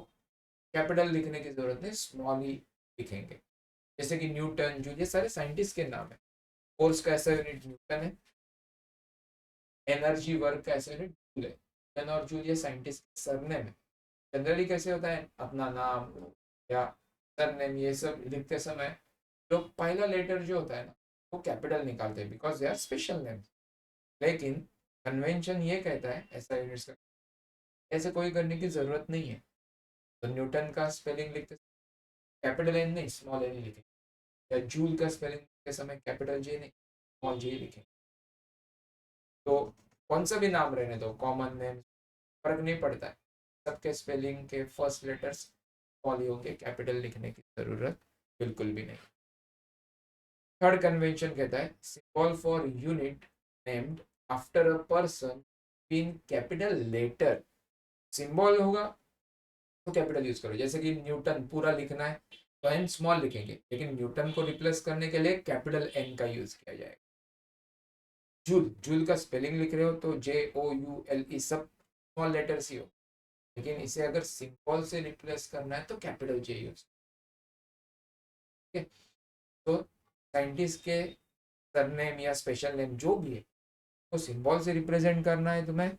कैपिटल लिखने की जरूरत नहीं, स्मॉल ही लिखेंगे। जैसे कि न्यूटन, जूल, ये सारे साइंटिस्ट के नाम है। फोर्स का ऐसा यूनिट न्यूटन है, एनर्जी वर्क का ऐसा यूनिट जूल है। न्यूटन और जूल ये साइंटिस्ट के सरनेम है। जनरली कैसे होता है, अपना नाम या सरनेम ये सब लिखते समय लोग पहला लेटर जो होता है ना वो कैपिटल निकालते हैं, because they are special name. लेकिन कन्वेंशन ये कहता है ऐसा यूनिट्स का ऐसे कोई करने की जरूरत नहीं है। तो न्यूटन का स्पेलिंग लिखते कैपिटल एन नहीं स्मॉल एन लिखें, या जूल का स्पेलिंग के समय कैपिटल जे नहीं स्मॉल जे लिखें। तो कौन सा भी नाम रहने दो, कॉमन नेम, फर्क नहीं पड़ता है, सबके स्पेलिंग के फर्स्ट लेटर्स स्मॉल ही होंगे, कैपिटल लिखने की जरूरत बिल्कुल भी नहीं। थर्ड कन्वेंशन कहता है symbol for unit named after a person in capital letter. Symbol होगा तो कैपिटल यूज करो, जैसे कि न्यूटन पूरा लिखना है तो एन स्मॉल लिखेंगे, लेकिन न्यूटन को रिप्लेस करने के लिए कैपिटल एन का यूज किया जाएगा। जूल, जूल का स्पेलिंग लिख रहे हो तो JOULE सब स्मॉल लेटर्स ही हो, लेकिन इसे अगर सिंबल से रिप्लेस करना है तो कैपिटल जे यूज। तो साइंटिस्ट के सरनेम या स्पेशल नेम जो भी है तो सिंबल से रिप्रेजेंट करना है तुम्हें,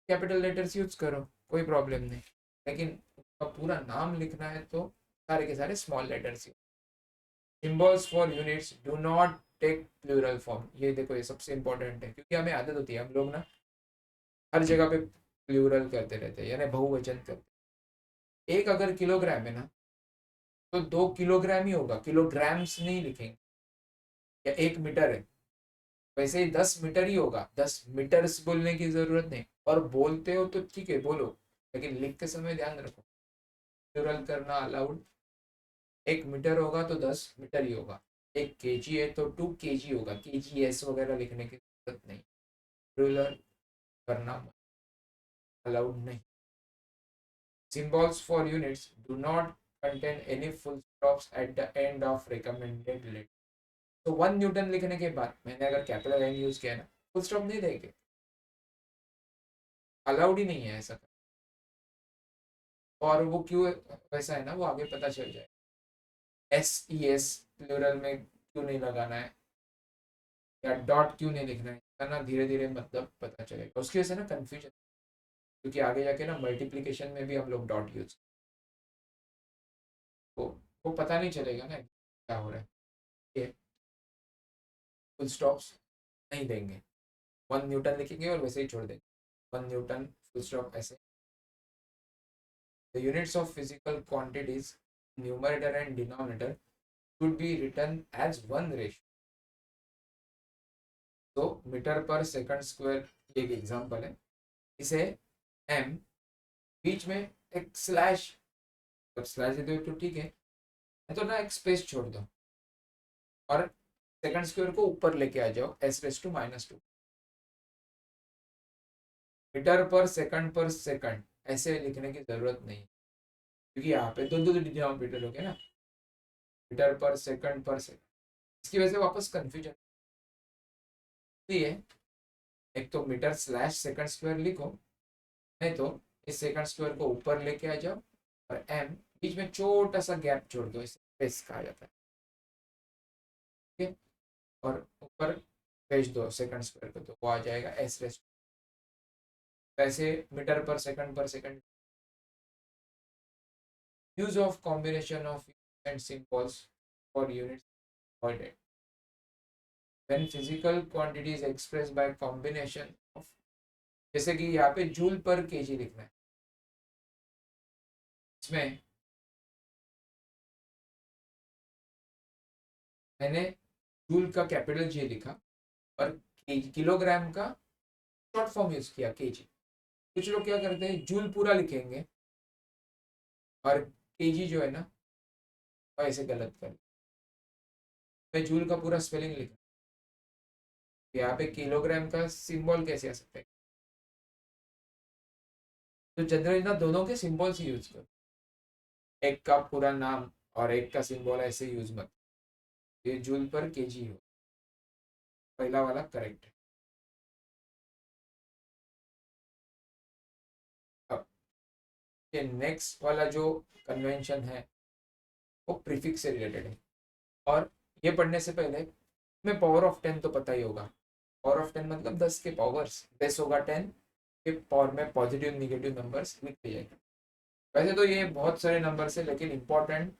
कैपिटल लेटर्स यूज करो, कोई प्रॉब्लम नहीं। लेकिन उसका पूरा नाम लिखना है तो सारे के सारे small letters. Symbols for units do not take plural form. ये देखो ये सबसे इंपॉर्टेंट है, क्योंकि हमें आदत होती है हम लोग ना हर जगह पे प्लूरल करते रहते हैं, यानी बहुवचन करते। एक अगर किलोग्राम है ना तो 2 किलोग्राम ही होगा, किलोग्राम्स नहीं लिखेंगे। या 1 मीटर है वैसे ही 10 मीटर ही होगा, 10 मीटर्स बोलने की जरूरत नहीं। और बोलते हो तो ठीक है बोलो, लेकिन लिखते समय ध्यान रखो, प्लूरल करना अलाउड। 1 मीटर होगा तो 10 मीटर ही होगा, 1 kg है तो 2 kg होगा, kgs वगैरह लिखने की जरूरत नहीं, प्लूरल करना अलाउड नहीं। Symbols for units do not contain any full stops at the end of recommended letter. तो 1 न्यूटन लिखने के बाद मैंने अगर कैपिटल एन यूज किया ना, फुल स्टॉप नहीं देंगे, अलाउड ही नहीं है ऐसा। और वो क्यों वैसा है ना, वो आगे पता चल जाए। एस ई एस प्लूरल में क्यों नहीं लगाना है, या डॉट क्यों नहीं लिखना है ना, धीरे धीरे मतलब पता चलेगा। उसकी वजह से ना कंफ्यूजन, क्योंकि आगे जाके ना मल्टीप्लीकेशन में भी हम लोग डॉट यूज, तो वो पता नहीं चलेगा ना क्या हो रहा है। ये फुल स्टॉप्स नहीं देंगे, 1 न्यूटन लिखेंगे और वैसे ही छोड़ देंगे, 1 न्यूटन फुल स्टॉप ऐसे। The units of physical quantities numerator and denominator should be written as one ratio। तो मीटर पर सेकंड स्क्वायर एक एग्जांपल है, इसे एम, बीच में एक स्लैश, जब स्लैश दे दो तो ठीक है, तो ना एक स्पेस छोड़ दो और सेकंड स्क्वायर को ऊपर लेके आ जाओ, s⁻²। मीटर पर सेकंड ऐसे लिखने की जरूरत नहीं, क्योंकि यहाँ पे दो दो डिनोमिनेटर हो गए ना, मीटर पर सेकंड, इसकी वजह से वापस कंफ्यूजन है। एक तो मीटर स्लैश सेकंड स्क्वायर लिखो, नहीं तो इस सेकंड स्क्वायर को ऊपर लेके आ जाओ और एम, बीच में छोटा सा गैप छोड़ दो, इसे स्पेस कहा जाता है, ठीक है। और ऊपर भेज दो सेकंड स्क्वायर को, तो वो आ जाएगा s⁻²। वैसे मीटर पर second, use of combination of and symbols for units avoided when physical quantity is expressed by combination of, जैसे कि यहाँ पे जूल पर केजी लिखना है, इसमें मैंने जूल का कैपिटल जी लिखा और किलोग्राम का शॉर्ट फॉर्म यूज किया केजी। कुछ लोग क्या करते हैं, जूल पूरा लिखेंगे और केजी जो है ना वो ऐसे गलत कर, मैं जूल का पूरा स्पेलिंग लिखा, यहाँ पे किलोग्राम का सिंबल कैसे आ सकता है। तो जनरली ना दोनों के सिंबल्स ही यूज करो, एक का पूरा नाम और एक का सिंबल ऐसे यूज मत। ये जूल पर केजी हो, पहला वाला करेक्ट है। अब ये नेक्स्ट वाला जो कन्वेंशन है वो प्रीफिक्स से रिलेटेड है, और ये पढ़ने से पहले हमें पावर ऑफ 10 तो पता ही होगा। पावर ऑफ 10 मतलब 10 के पावर्स, 10 होगा 10 के पावर में पॉजिटिव निगेटिव नंबर्स लिखते जाएंगे। वैसे तो ये बहुत सारे नंबर्स है, लेकिन इंपॉर्टेंट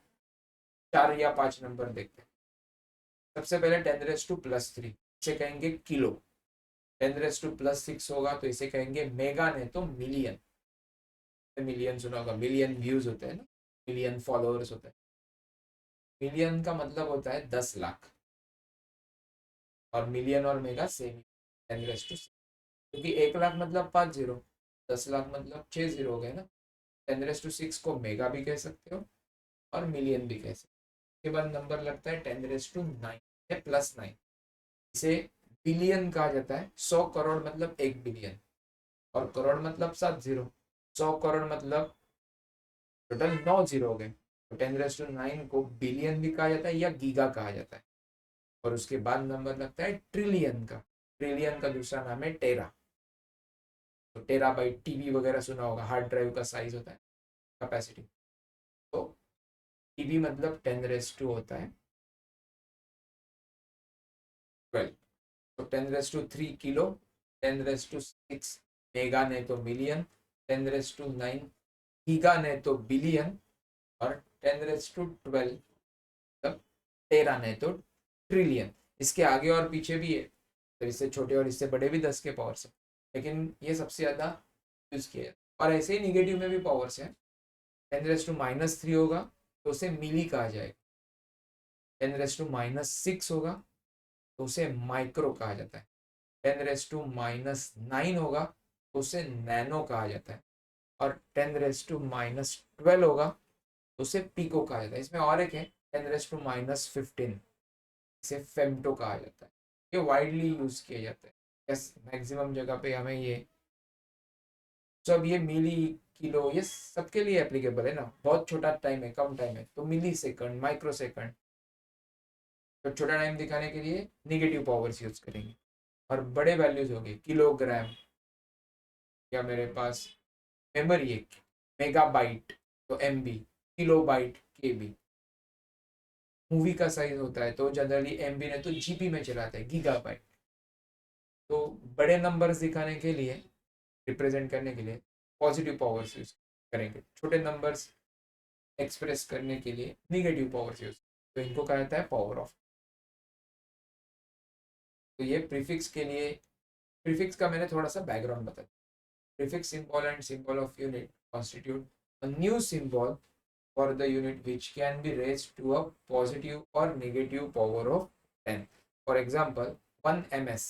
4 या 5 नंबर देखते हैं। सबसे पहले 10⁻+3, इसे कहेंगे किलो। 10⁻+6 होगा तो इसे कहेंगे मेगा, नहीं तो मिलियन। मिलियन सुना होगा, मिलियन व्यूज होते हैं ना, मिलियन फॉलोअर्स होते हैं। मिलियन का मतलब होता है 10 लाख, और मिलियन और मेगा सेम, 10⁻6, क्योंकि 1 लाख मतलब 5 जीरो, 10 लाख मतलब 6 जीरो हो गए ना। 10⁻6 को मेगा भी कह सकते हो और मिलियन भी कह सकते हो। उसके बाद नंबर लगता है 10⁻9 या +9, इसे बिलियन कहा जाता है। 100 करोड़ मतलब 1 बिलियन, और करोड़ मतलब 7 जीरो, 100 करोड़ मतलब टोटल 9 जीरो हो गए। तो 10⁻9 को बिलियन भी कहा जाता है या गीगा कहा जाता है। और उसके बाद नंबर लगता है ट्रिलियन का। ट्रिलियन का दूसरा नाम है टेरा। तो टेरा बाइट टीबी वगैरह सुना होगा, हार्ड ड्राइव का साइज होता है, कैपेसिटी। तो टीबी मतलब 10⁻² होता है 12। तो 10⁻³ किलो, 10⁻6 मेगा नहीं तो मिलियन, 10⁻9 गीगा नहीं तो बिलियन, और 10⁻12 मतलब टेरा नहीं तो ट्रिलियन। इसके आगे और पीछे भी है, तो इससे छोटे और इससे बड़े भी 10 के पावर से, लेकिन ये सबसे ज़्यादा यूज़ किया है। और ऐसे ही निगेटिव में भी पावर्स है। 10⁻³ होगा तो उसे मिली कहा जाएगा, 10⁻⁻6 होगा तो उसे माइक्रो कहा जाता है, 10⁻⁻9 होगा तो उसे नैनो कहा जाता है, और 10⁻⁻12 होगा तो उसे पीको कहा जाता है। इसमें और एक है 10⁻15, इसे फेम्टो कहा जाता है। ये वाइडली यूज किया जाता है, यस मैक्सिमम जगह पे हमें ये सब, ये मिली किलो ये सबके लिए एप्लीकेबल है ना। बहुत छोटा टाइम है, कम टाइम है तो मिली सेकंड, माइक्रो सेकंड। तो छोटा टाइम दिखाने के लिए निगेटिव पावर्स यूज करेंगे। और बड़े वैल्यूज हो गए किलोग्राम, या मेरे पास मेमोरी है मेगाबाइट तो एमबी, किलोबाइट केबी। मूवी का साइज होता है तो जनरली एमबी ने तो जीबी में चलाता है, गीगाबाइट। तो बड़े नंबर्स दिखाने के लिए, रिप्रेजेंट करने के लिए पॉजिटिव पावर्स यूज करेंगे, छोटे नंबर्स एक्सप्रेस करने के लिए निगेटिव पावर्स यूज, तो इनको कहा जाता है पावर ऑफ। तो ये प्रीफिक्स के लिए, प्रीफिक्स का मैंने थोड़ा सा बैकग्राउंड बताया। Prefix symbol and symbol of unit constitute a new symbol for the unit which can be raised to a positive or negative power of 10. For example, 1 ms,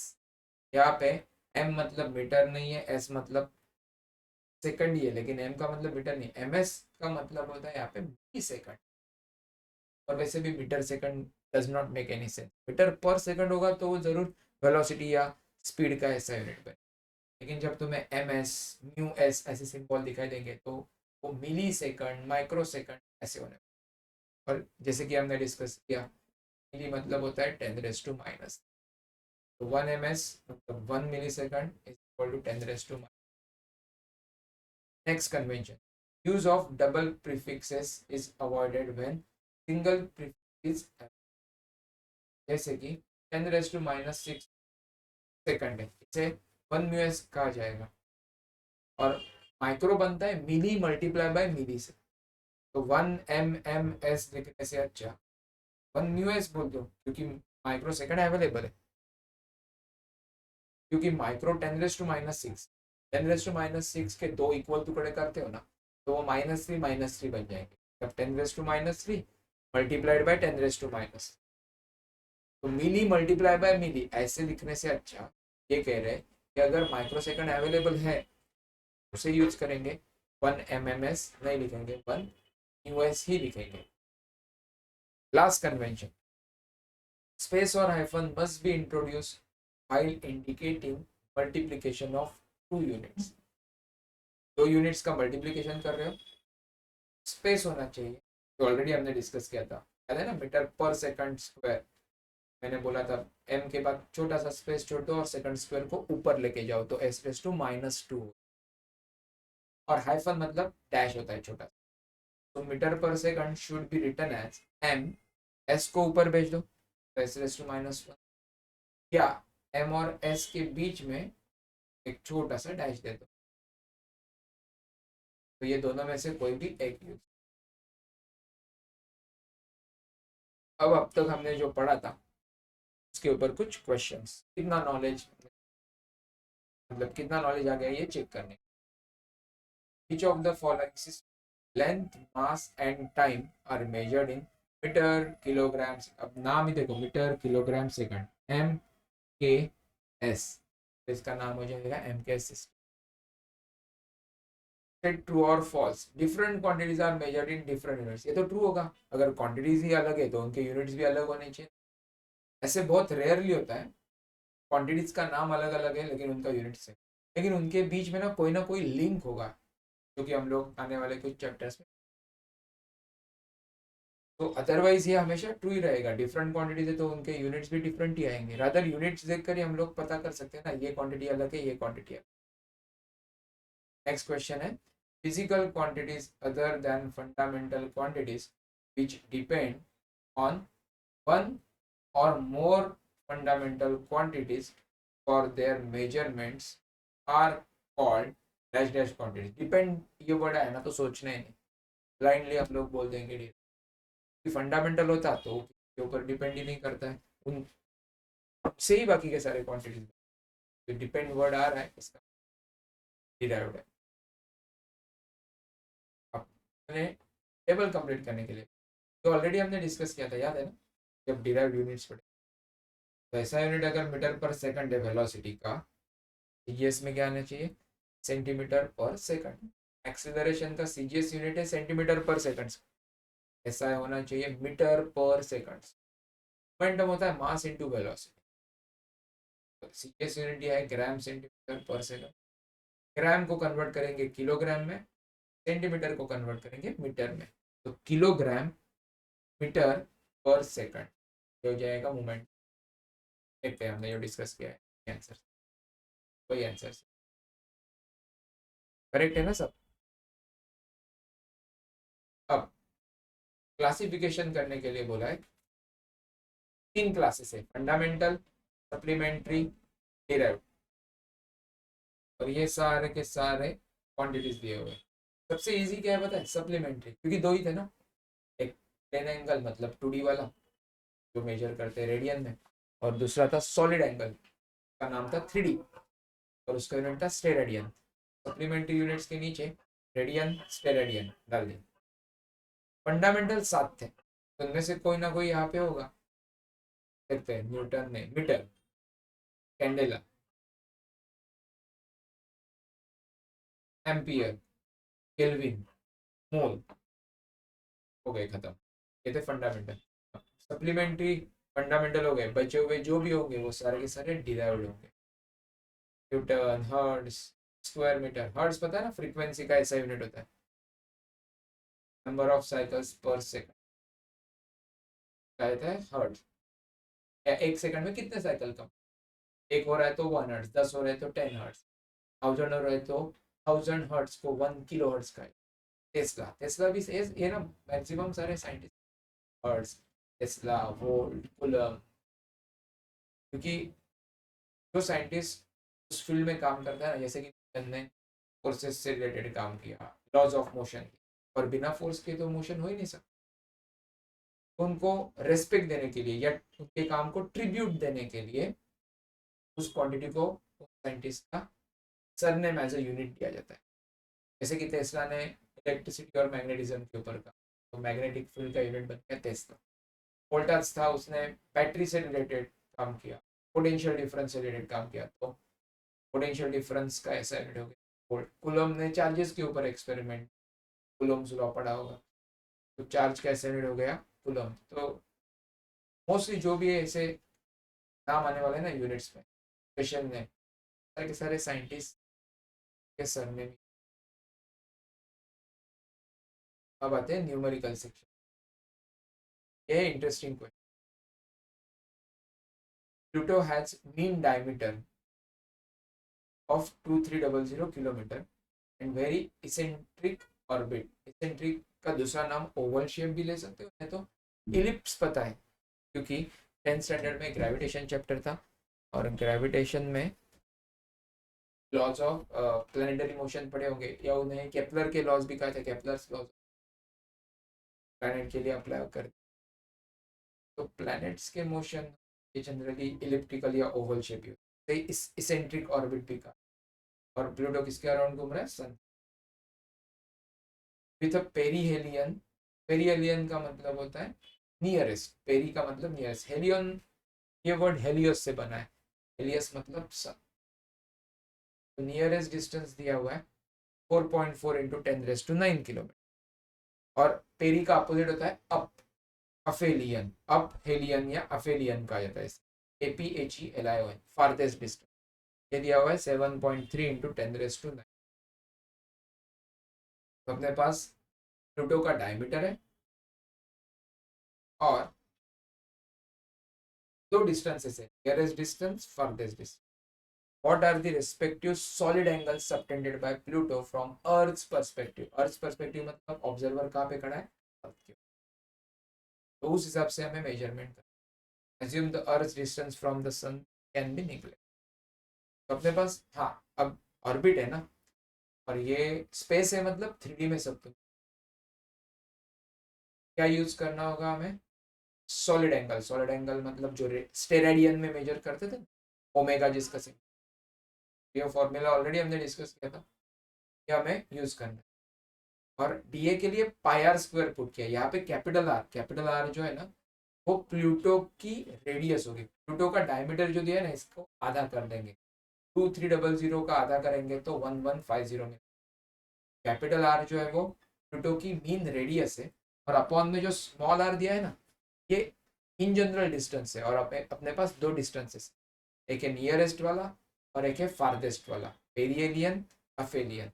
यहाँ पे m मतलब मीटर नहीं है, s मतलब second ही है, लेकिन m का मतलब मीटर नहीं, ms का मतलब होता है यहाँ पे मिली सेकंड। और वैसे भी metre second does not make any sense, metre पर सेकंड होगा तो वो जरूर वेलोसिटी या स्पीड का ऐसा यूनिट बने। लेकिन जब तुम्हें एम एस म्यू एस ऐसे सिंबल दिखाई देंगे तो वो मिली सेकंड, माइक्रो सेकंड ऐसे होने। और जैसे कि हमने डिस्कस किया, मिली मतलब होता है 10⁻⁻, तो 1 ms मतलब 1 millisecond is equal to 10⁻⁻। Next convention, use of double prefixes is avoided when single prefix is, जैसे कि 10⁻⁻6 सेकंड है, इसे 1 ms कहा जाएगा। और माइक्रो बनता है मिली मल्टीप्लाई बाय मिली से, तो 1 mm/s लिखने से अच्छा 1 µs बोल दो, क्योंकि माइक्रो सेकंड अवेलेबल है। क्योंकि माइक्रो 10⁻⁻6, 10⁻⁻6 के दो इक्वल टुकड़े करते हो ना, तो वो -3 बन जाएंगे। जब 10⁻³ मल्टीप्लाइड बाय 10⁻⁻, तो मिली मल्टीप्लाई बाय मिली ऐसे लिखने से अच्छा ये कह रहे हैं कि अगर माइक्रो सेकंड अवेलेबल है उसे यूज करेंगे, 1 mm/s नहीं लिखेंगे, 1 µs ही लिखेंगे। Last convention, space or hyphen must be introduced while indicating multiplication of two units। दो यूनिट्स का मल्टीप्लीकेशन कर रहे हो, स्पेस होना चाहिए, तो ऑलरेडी हमने डिस्कस किया था, याद है ना, मीटर पर सेकंड स्क्वायर। मैंने बोला था m के बाद छोटा सा स्पेस छोड़ दो और सेकंड स्क्वायर को ऊपर लेके जाओ तो s⁻²। और हाइफन मतलब डैश होता है छोटा। तो मीटर पर second should be written as m, s को ऊपर भेज दो तो s⁻1, या m और s के बीच में एक छोटा सा डैश दे दो, तो ये दोनों में से कोई भी एक यूज। अब तक हमने जो पढ़ा था उसके ऊपर कुछ क्वेश्चंस, कितना नॉलेज, मतलब कितना नॉलेज आ गया ये चेक करने। Each of the following system length, mass and time are measured in metre kilograms. अब नाम ही देखो, metre kilogram second, m k s, इसका नाम हो जाएगा MKS सिस्टम। ट्रू और false, different quantities are measured in different units, ये तो ट्रू होगा, अगर क्वांटिटीज ही अलग है तो उनके यूनिट्स भी अलग होने चाहिए। ऐसे बहुत रेयरली होता है क्वांटिटीज का नाम अलग अलग है लेकिन उनका यूनिट सेम, लेकिन उनके बीच में ना कोई लिंक होगा, जो कि हम लोग आने वाले कुछ चैप्टर्स में। तो अदरवाइज ये हमेशा ट्रू ही रहेगा, डिफरेंट क्वांटिटीज है तो उनके यूनिट्स भी डिफरेंट ही आएंगे। रादर यूनिट्स देखकर ही हम लोग पता कर सकते हैं ना, ये क्वांटिटी अलग है, ये क्वांटिटी अलग। नेक्स्ट क्वेश्चन है, physical quantities other than fundamental quantities which depend on one or more fundamental quantities for their measurements are called dash dash quantities। Depend ये वर्ड है ना तो सोचना ही नहीं, ब्लाइंडली हम लोग बोल देंगे। फंडामेंटल होता तो के ऊपर डिपेंड ही नहीं करता है, उन से ही बाकी के सारे क्वांटिटीज। तो डिपेंड वर्ड आ रहा है इसका डिराइव्ड है। अपने टेबल कंप्लीट करने के लिए तो ऑलरेडी हमने डिस्कस किया था, याद है ना, जब डिराइव्ड यूनिट्स पढ़े। तो ऐसा यूनिट अगर मीटर पर सेकंड है वेलोसिटी का, ये इसमें क्या आना चाहिए, सेंटीमीटर पर सेकंड। एक्सेलरेशन का सीजीएस यूनिट है सेंटीमीटर पर सेकंड, ऐसा होना चाहिए मीटर पर सेकंड। मोमेंटम होता है mass into velocity, CGS unit यह है ग्राम सेंटीमीटर पर सेकंड। ग्राम को कन्वर्ट करेंगे किलोग्राम में, सेंटीमीटर को कन्वर्ट करेंगे मीटर में, तो किलोग्राम मीटर पर सेकंड हो जाएगा मोमेंट। देखते हैं हमने जो डिस्कस किया है आंसर, वही आंसर करेक्ट है ना सब। अब क्लासिफिकेशन करने के लिए बोला है, 3 क्लासेस है, फंडामेंटल, सप्लीमेंट्री, डिराइव्ड, और ये सारे के सारे क्वांटिटीज दिए हुए हैं। सबसे इजी क्या है पता है, सप्लीमेंट्री, क्योंकि दो ही थे ना, एक प्लेन एंगल मतलब 2D वाला जो मेजर करते हैं रेडियन में, और दूसरा था सॉलिड एंगल का नाम था 3D, और उसका यूनिट था स्टेरेडियन। सप्लीमेंट्री यूनिट्स के नीचे रेडियन स्टेरेडियन डाल दें। फंडामेंटल 7 थे, तो उनमें से कोई ना कोई यहाँ पे होगा। देखते हैं, न्यूटन ने मीटर, कैंडेला, एम्पियर, केल्विन, मोल, हो गए खत्म। ये थे फंडामेंटल। सप्लीमेंट्री फंडामेंटल हो गए, बचे हुए जो भी होंगे वो सारे के सारे डिराइव्ड होंगे। Newton, hertz, square metre, hertz पता है ना फ्रीक्वेंसी का ऐसा यूनिट होता है, नंबर ऑफ साइकिल्स पर सेकंड कहता है हर्ट्ज, या एक सेकंड में कितने साइकिल कम, एक हो रहा है तो 1 हर्ट्ज, 10 हो रहे तो 10 हर्ट्ज, 1000 हो रहे तो 1000 हर्ट्ज को 1 किलो हर्ट्ज का है। टेस्ला, टेस्ला भी ये ना मैक्सिमम सारे scientist hertz, Tesla, volt, coulomb, क्योंकि जो साइंटिस्ट उस फील्ड में काम करता है ना, जैसे कि न्यूटन ने फोर्सेस से रिलेटेड काम किया, लॉज ऑफ मोशन, और बिना फोर्स के तो मोशन हो ही नहीं सकता, तो उनको रेस्पेक्ट देने के लिए या उनके काम को ट्रिब्यूट देने के लिए उस क्वांटिटी को साइंटिस्ट का सरनेम एज ए यूनिट दिया जाता है। जैसे कि टेस्ला ने इलेक्ट्रिसिटी और मैग्नेटिज्म के ऊपर का, तो मैग्नेटिक फील्ड का यूनिट बन गया टेस्ला। वोल्टाज था, उसने बैटरी से रिलेटेड काम किया, पोटेंशियल डिफरेंस से रिलेटेड काम किया, तो पोटेंशियल डिफरेंस का ऐसा यूनिट हो गया वोल्ट। कुलम ने चार्जेस के ऊपर एक्सपेरिमेंट, कुलम्स लॉ पढ़ा होगा, तो चार्ज का ऐसा यूनिट हो गया कुलम। तो मोस्टली जो भी ऐसे नाम आने वाले ना यूनिट्स में, क्वेश्चन में, सारे के सारे साइंटिस्ट के सर में। अब आते हैं न्यूमेरिकल सेक्शन, ये interesting question. Pluto has mean diameter of 2300 kilometre and very eccentric orbit. Eccentric का दूसरा नाम ओवल शेप भी ले सकते हो, नहीं तो इलिप्स पता है, क्योंकि 10th स्टैंडर्ड में ग्रेविटेशन चैप्टर था, और ग्रेविटेशन में लॉज ऑफ प्लैनेटरी मोशन पढ़े होंगे, या उन्हें केपलर के लॉज भी कहा था, केपलर्स लॉज प्लैनेट के लिए अप्लाई कर। तो प्लैनेट्स के मोशन ये जनरली इलिप्टिकल या ओवल शेप होते हैं, इस इसेंट्रिक ऑर्बिट भी का। और प्लूटो किसके अराउंड घूम रहा है, सन विथ अ पेरीहेलियन। पेरीहेलियन का मतलब होता है नियरेस्ट, पेरी का मतलब नियरेस्ट, हेलियन ये वर्ड हेलियस से बना है, हेलियस मतलब सन। तो नियरेस्ट डिस्टेंस दिया हुआ है 4.4 इंटू 10⁻⁹ किलोमीटर, और पेरी का अपोजिट होता है अप, अफेलियन, अप हेलियन या अफेलियन कहा जाता है इसे, APHELION, फारदेस्ट डिस्टेंस। ये दिया हुआ है 7.3 इंटू 10⁻⁹। तो अपने पास प्लूटो का डायमीटर है, और दो डिस्टेंसेस है, nearest distance, farthest distance. What are the respective solid angles subtended by Pluto from Earth's perspective? Earth's perspective मतलब ऑब्जर्वर कहाँ पे खड़ा है, अर्थ के, तो उस हिसाब से हमें मेजरमेंट करना। Assume the Earth's distance from the sun can be neglected. तो अपने पास हाँ, अब ऑर्बिट है ना, और ये स्पेस है, मतलब 3D में सब कुछ। क्या यूज करना होगा हमें, सॉलिड एंगल। सॉलिड एंगल मतलब जो स्टेरेडियन में मेजर करते थे, ओमेगा जिसका से, ये फॉर्मूला ऑलरेडी हमने डिस्कस किया था, ये हमें यूज करना है। और डीए के लिए पाई आर स्क्वायर पुट किया, यहाँ पे कैपिटल आर जो है ना, वो प्लूटो की रेडियस होगी। प्लूटो का डायमीटर जो दिया है ना, इसको आधा कर देंगे, 2300 का आधा करेंगे तो 1150 में, कैपिटल आर जो है वो प्लूटो की मीन रेडियस है, और अपॉन में जो स्मॉल आर दिया है ना, ये इन जनरल डिस्टेंस है। और अपने पास दो डिस्टेंसेस, एक है नियरेस्ट वाला और एक है फारदेस्ट वाला, पेरियलियन अफेलियन।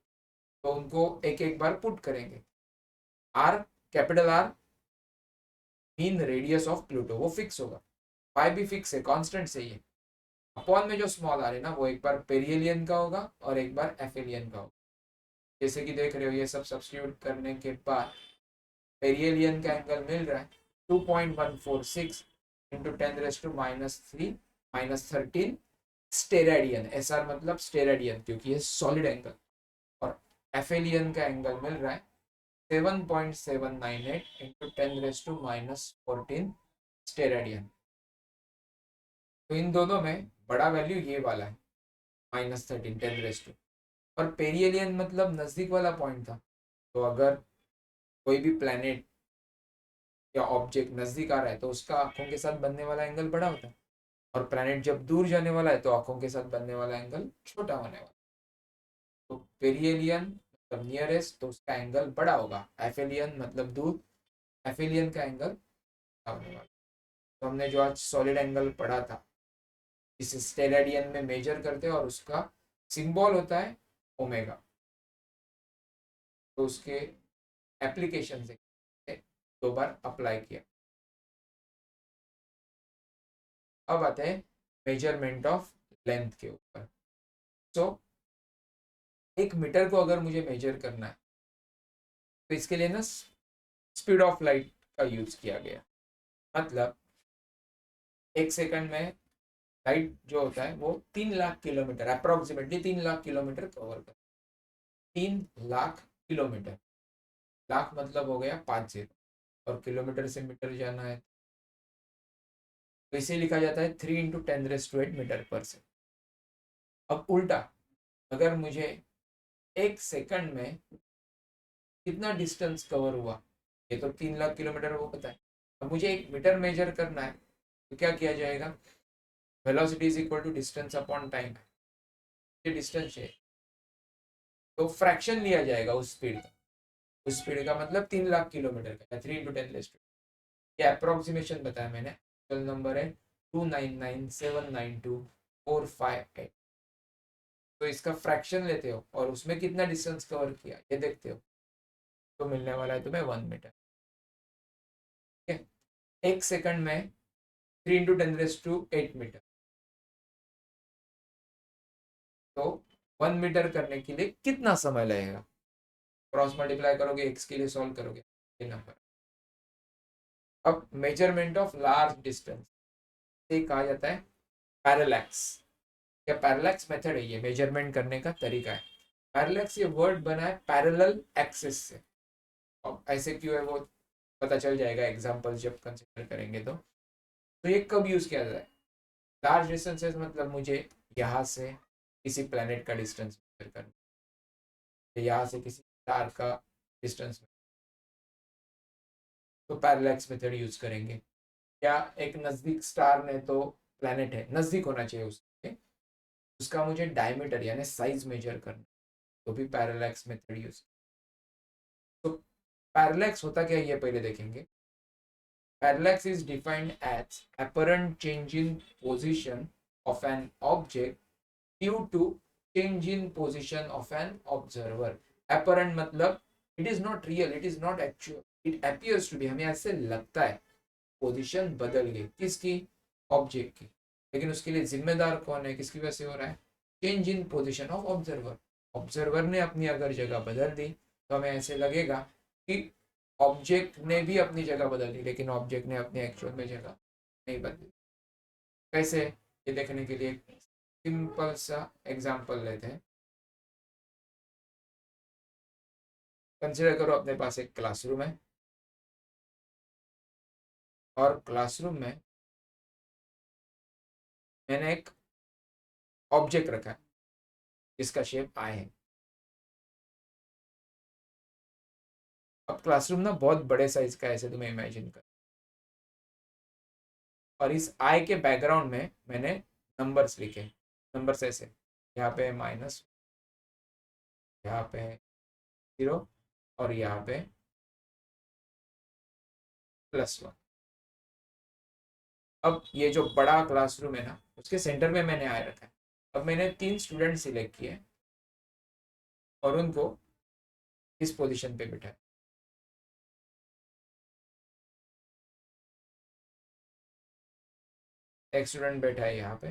तो उनको एक एक बार पुट करेंगे। R, capital R mean radius of Pluto, वो फिक्स होगा। फाई भी फिक्स है, कांस्टेंट सही है। अपॉन में जो स्मॉल आर है ना, वो एक बार पेरियलियन का होगा और एक बार एफेलियन का होगा। जैसे कि देख रहे हो, ये सब सब्स्टिट्यूट करने के बाद पेरियलियन का एंगल मिल रहा है 2.146 इंटू 10⁻³ -13 स्टेरेडियन। एस आर मतलब स्टेरेडियन, क्योंकि ये सॉलिड एंगल। और एफेलियन का एंगल मिल रहा है 7.798 इंटू 10⁻14 स्टेरेडियन। तो इन दोनों में बड़ा वैल्यू ये वाला है -13 10⁻। और पेरियलियन मतलब नजदीक वाला पॉइंट था। तो अगर कोई भी प्लैनेट या ऑब्जेक्ट नजदीक आ रहा है तो उसका आंखों के साथ बनने वाला एंगल बड़ा होता है, और प्लैनेट जब दूर जाने वाला है तो आंखों के साथ बनने वाला एंगल छोटा होने वाला है। तो पेरियलियन मतलब नियरेस्ट, तो उसका एंगल बड़ा होगा। एफेलियन मतलब दूर, एफेलियन का एंगल होने वाला। तो हमने जो आज सॉलिड एंगल पढ़ा था, इसे स्टेरेडियन में मेजर करते हैं और उसका सिंबल होता है ओमेगा। तो उसके एप्लीकेशन से दो बार अप्लाई किया। अब आते हैं मेजरमेंट ऑफ लेंथ के ऊपर। सो एक मीटर को अगर मुझे मेजर करना है तो इसके लिए ना स्पीड ऑफ लाइट का यूज किया गया। मतलब एक सेकंड में लाइट जो होता है वो 3 lakh kilometre, approximately 3 lakh kilometre cover कर। 3 लाख किलोमीटर, लाख मतलब हो गया 5 0, और किलोमीटर से मीटर जाना है तो इसे लिखा जाता है 3 × 10⁸ मीटर पर सेकंड। अब उल्टा, अगर मुझे एक सेकंड में कितना डिस्टेंस कवर हुआ, ये तो 3 लाख किलोमीटर वो पता है। अब मुझे एक मीटर मेजर करना है तो क्या किया जाएगा, velocity is equal to distance upon time. ये डिस्टेंस है तो फ्रैक्शन लिया जाएगा उस स्पीड का। उस स्पीड का मतलब 3 लाख किलोमीटर का, 3 × 10⁻। ये अप्रोक्सीमेशन बताया मैंने। एक्चुअल नंबर है 299792458। तो इसका फ्रैक्शन लेते हो और उसमें कितना डिस्टेंस कवर किया ये देखते हो, तो मिलने वाला है तुम्हें 1 मीटर। ठीक है, एक सेकंड में 3 × 10⁸ तो 1 मीटर करने के लिए कितना समय लगेगा, क्रॉस मल्टीप्लाई करोगे, एक्स के लिए सॉल्व करोगे, ये नंबर। अब मेजरमेंट ऑफ लार्ज डिस्टेंस से कहा जाता है पैरेलैक्स। या पैरेलैक्स मेथड है, ये मेजरमेंट करने का तरीका है। पैरेलैक्स ये वर्ड बना है पैरेलल एक्सिस से। अब ऐसे क्यों है वो पता चल जाएगा एग्जांपल जब कंसिडर करेंगे। तो ये कब यूज किया जाता है, लार्ज डिस्टेंसेस मतलब मुझे यहाँ से किसी प्लेनेट का डिस्टेंस मेजर करना है, यहाँ से किसी स्टार का डिस्टेंस, तो पैरेलैक्स मेथड यूज करेंगे। या एक नजदीक स्टार ने तो प्लेनेट है, नजदीक होना चाहिए उसके, उसका मुझे डायमीटर यानी साइज मेजर करना, तो भी पैरेलैक्स मेथड यूज। तो पैरेलैक्स होता क्या है ये पहले देखेंगे। Parallax is defined as apparent change in position of an object due to change in position of an observer. Apparent मतलब it is not real, it is not actual, it appears to be, हमें ऐसे लगता है position बदल गई किसकी, object की। लेकिन उसके लिए जिम्मेदार कौन है, किसकी वजह से हो रहा है, change in position of observer. Observer ने अपनी अगर जगह बदल दी तो हमें ऐसे लगेगा कि ऑब्जेक्ट ने भी अपनी जगह बदल दी, लेकिन ऑब्जेक्ट ने अपनी एक्चुअल में जगह नहीं बदली। कैसे, ये देखने के लिए सिंपल सा एग्जांपल लेते हैं। कंसिडर करो अपने पास एक क्लासरूम है, और क्लासरूम में मैंने एक ऑब्जेक्ट रखा है जिसका शेप आई है। अब क्लासरूम ना बहुत बड़े साइज का है, ऐसे तुम्हें इमेजिन कर। और इस आई के बैकग्राउंड में मैंने नंबर्स लिखे। नंबर्स ऐसे, यहाँ पे माइनस, यहाँ पे 0 और यहाँ पे +1। अब ये जो बड़ा क्लासरूम है ना, उसके सेंटर में मैंने आए रखा है। अब मैंने 3 स्टूडेंट सिलेक्ट किए और उनको इस पोजीशन पे बिठाया। एक स्टूडेंट बैठा है यहाँ पे,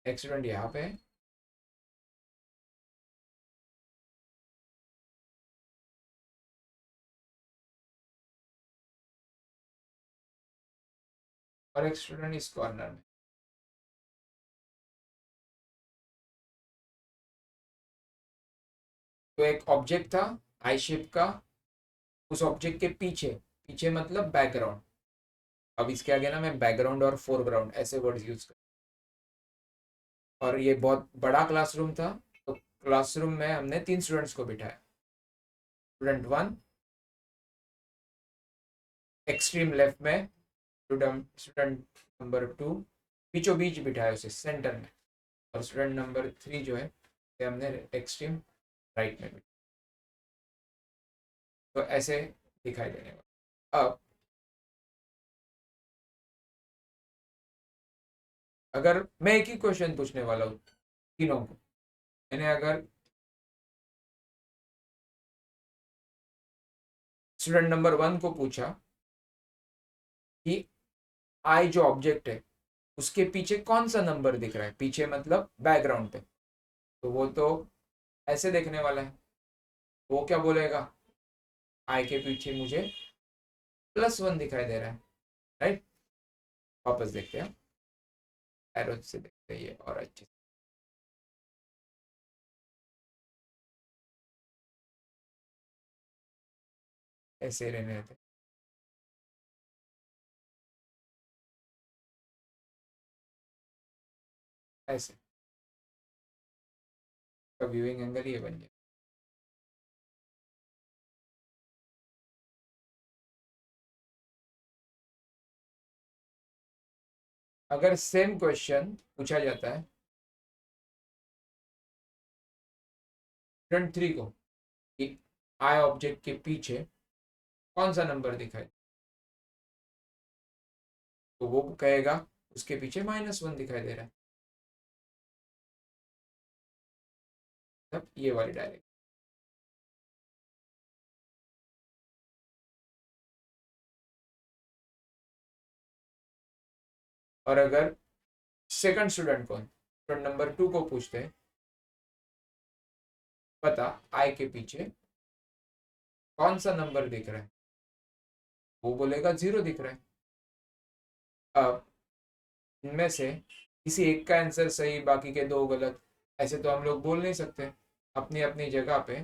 एक स्टूडेंट यहाँ पे, और एक स्टूडेंट इस कॉर्नर में। तो एक ऑब्जेक्ट था आई शेप का, उस ऑब्जेक्ट के पीछे, पीछे मतलब बैकग्राउंड। अब इसके आगे ना मैं बैकग्राउंड और फोरग्राउंड ऐसे वर्ड्स यूज कर, और ये बहुत बड़ा क्लासरूम था, तो क्लासरूम में हमने 3 स्टूडेंट्स को बिठाया। स्टूडेंट 1 एक्सट्रीम लेफ्ट में, स्टूडेंट नंबर 2 बीचों बीच बिठाया उसे सेंटर में, और स्टूडेंट नंबर 3 जो है ये हमने एक्सट्रीम राइट में बिठाया। तो ऐसे दिखाई देने वाला। अब अगर मैं एक ही क्वेश्चन पूछने वाला हूँ तीनों को, मैंने अगर स्टूडेंट नंबर 1 को पूछा कि आई जो ऑब्जेक्ट है उसके पीछे कौन सा नंबर दिख रहा है, पीछे मतलब बैकग्राउंड पे, तो वो तो ऐसे देखने वाला है। वो क्या बोलेगा, आई के पीछे मुझे +1 दिखाई दे रहा है, राइट। वापस देखते हैं, एरो से देखते हैं ये और अच्छे से। ऐसे रहने देते ऐसे, का व्यूइंग एंगल ये बन जाए। अगर सेम क्वेश्चन पूछा जाता है स्टूडेंट 3 को कि आई ऑब्जेक्ट के पीछे कौन सा नंबर दिखाई, तो वो कहेगा उसके पीछे -1 दिखाई दे रहा है, तब ये वाली डायरेक्ट। और अगर सेकंड स्टूडेंट को, स्टूडेंट नंबर 2 को पूछते हैं पता आई के पीछे कौन सा नंबर दिख रहा है, वो बोलेगा 0 दिख रहा है। अब इनमें से किसी एक का आंसर सही, बाकी के 2 गलत, ऐसे तो हम लोग बोल नहीं सकते। अपनी अपनी जगह पे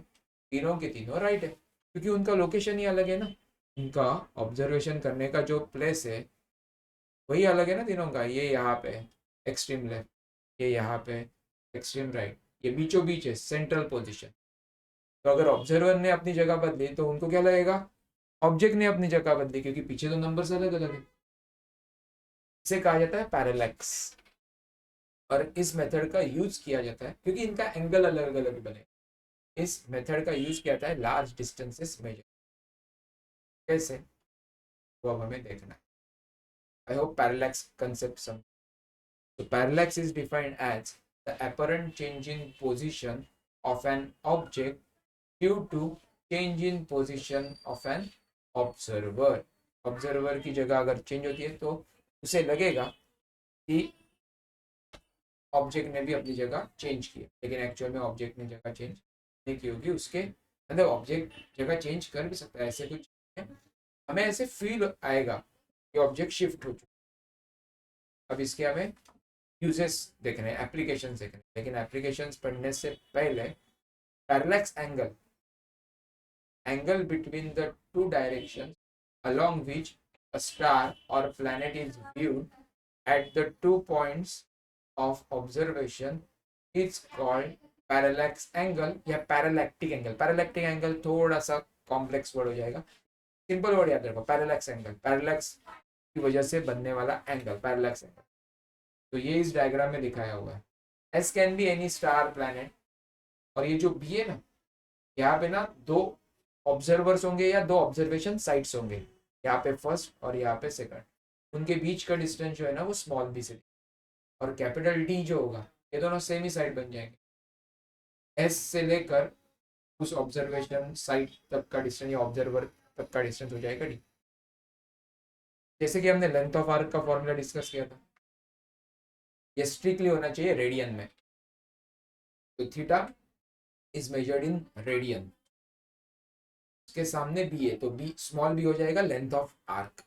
तीनों के तीनों राइट है, क्योंकि उनका लोकेशन ही अलग है ना, उनका ऑब्जर्वेशन करने का जो प्लेस है वही अलग है ना तीनों का। ये यहाँ पे एक्सट्रीम लेफ्ट, ये यहाँ पे एक्सट्रीम राइट, ये बीचों बीच है सेंट्रल पोजीशन। तो अगर ऑब्जर्वर ने अपनी जगह बदली तो उनको क्या लगेगा, ऑब्जेक्ट ने अपनी जगह बदली, क्योंकि पीछे तो नंबर अलग अलग है। इसे कहा जाता है पैरेलैक्स। और इस मेथड का यूज किया जाता है क्योंकि इनका एंगल अलग अलग बने, इस मेथड का यूज किया जाता है लार्ज डिस्टेंसेस मेजर। कैसे, वो अब हमें देखना है। आई होप पैरेलैक्स कंसेप्ट समझ। So parallax is defined as the apparent change in position of an object due to change in position of an observer. Observer की जगह अगर चेंज होती है तो उसे लगेगा कि ऑब्जेक्ट ने भी अपनी जगह चेंज की है, लेकिन एक्चुअल में ऑब्जेक्ट ने जगह चेंज नहीं की होगी। उसके मतलब ऑब्जेक्ट जगह चेंज कर भी सकता है, ऐसे कुछ है। हमें ऐसे फील आएगा कि ऑब्जेक्ट शिफ्ट हो चुका। अब इसके हमें यूजेस देखने हैं, एप्लीकेशन देखने हैं, लेकिन एप्लीकेशंस पढ़ने से पहले parallax angle, angle between the two direction along which a star or planet is viewed at the 2 points of observation is called parallax angle या पैरालैक्टिक एंगल। पैरालैक्टिक एंगल थोड़ा सा कॉम्प्लेक्स वर्ड हो जाएगा, सिंपल वर्ड याद रखो, पैरालैक्स एंगल, पैरालैक्स की वजह से बनने वाला एंगल पैरालैक्स एंगल। तो ये इस डायग्राम में दिखाया हुआ है। S can be any star planet, और ये जो बी है ना, यहाँ पे ना दो ऑब्जर्वर्स होंगे या दो ऑब्जर्वेशन साइट्स होंगे, यहाँ पे फर्स्ट और यहाँ पे सेकंड। उनके बीच का डिस्टेंस जो है ना वो स्मॉल बी से, और कैपिटल डी जो होगा, ये दोनों सेम ही साइड बन जाएंगे। एस से लेकर उस ऑब्जर्वेशन साइट तक का डिस्टेंस या ऑब्जर्वर तक का डिस्टेंस हो जाएगा डी। जैसे कि हमने लेंथ ऑफ आर्क का फॉर्मूला डिस्कस किया था, ये स्ट्रिक्टली होना चाहिए रेडियन में। तो theta is measured in radian, उसके सामने बी है तो बी स्मॉल बी हो जाएगा लेंथ ऑफ आर्क,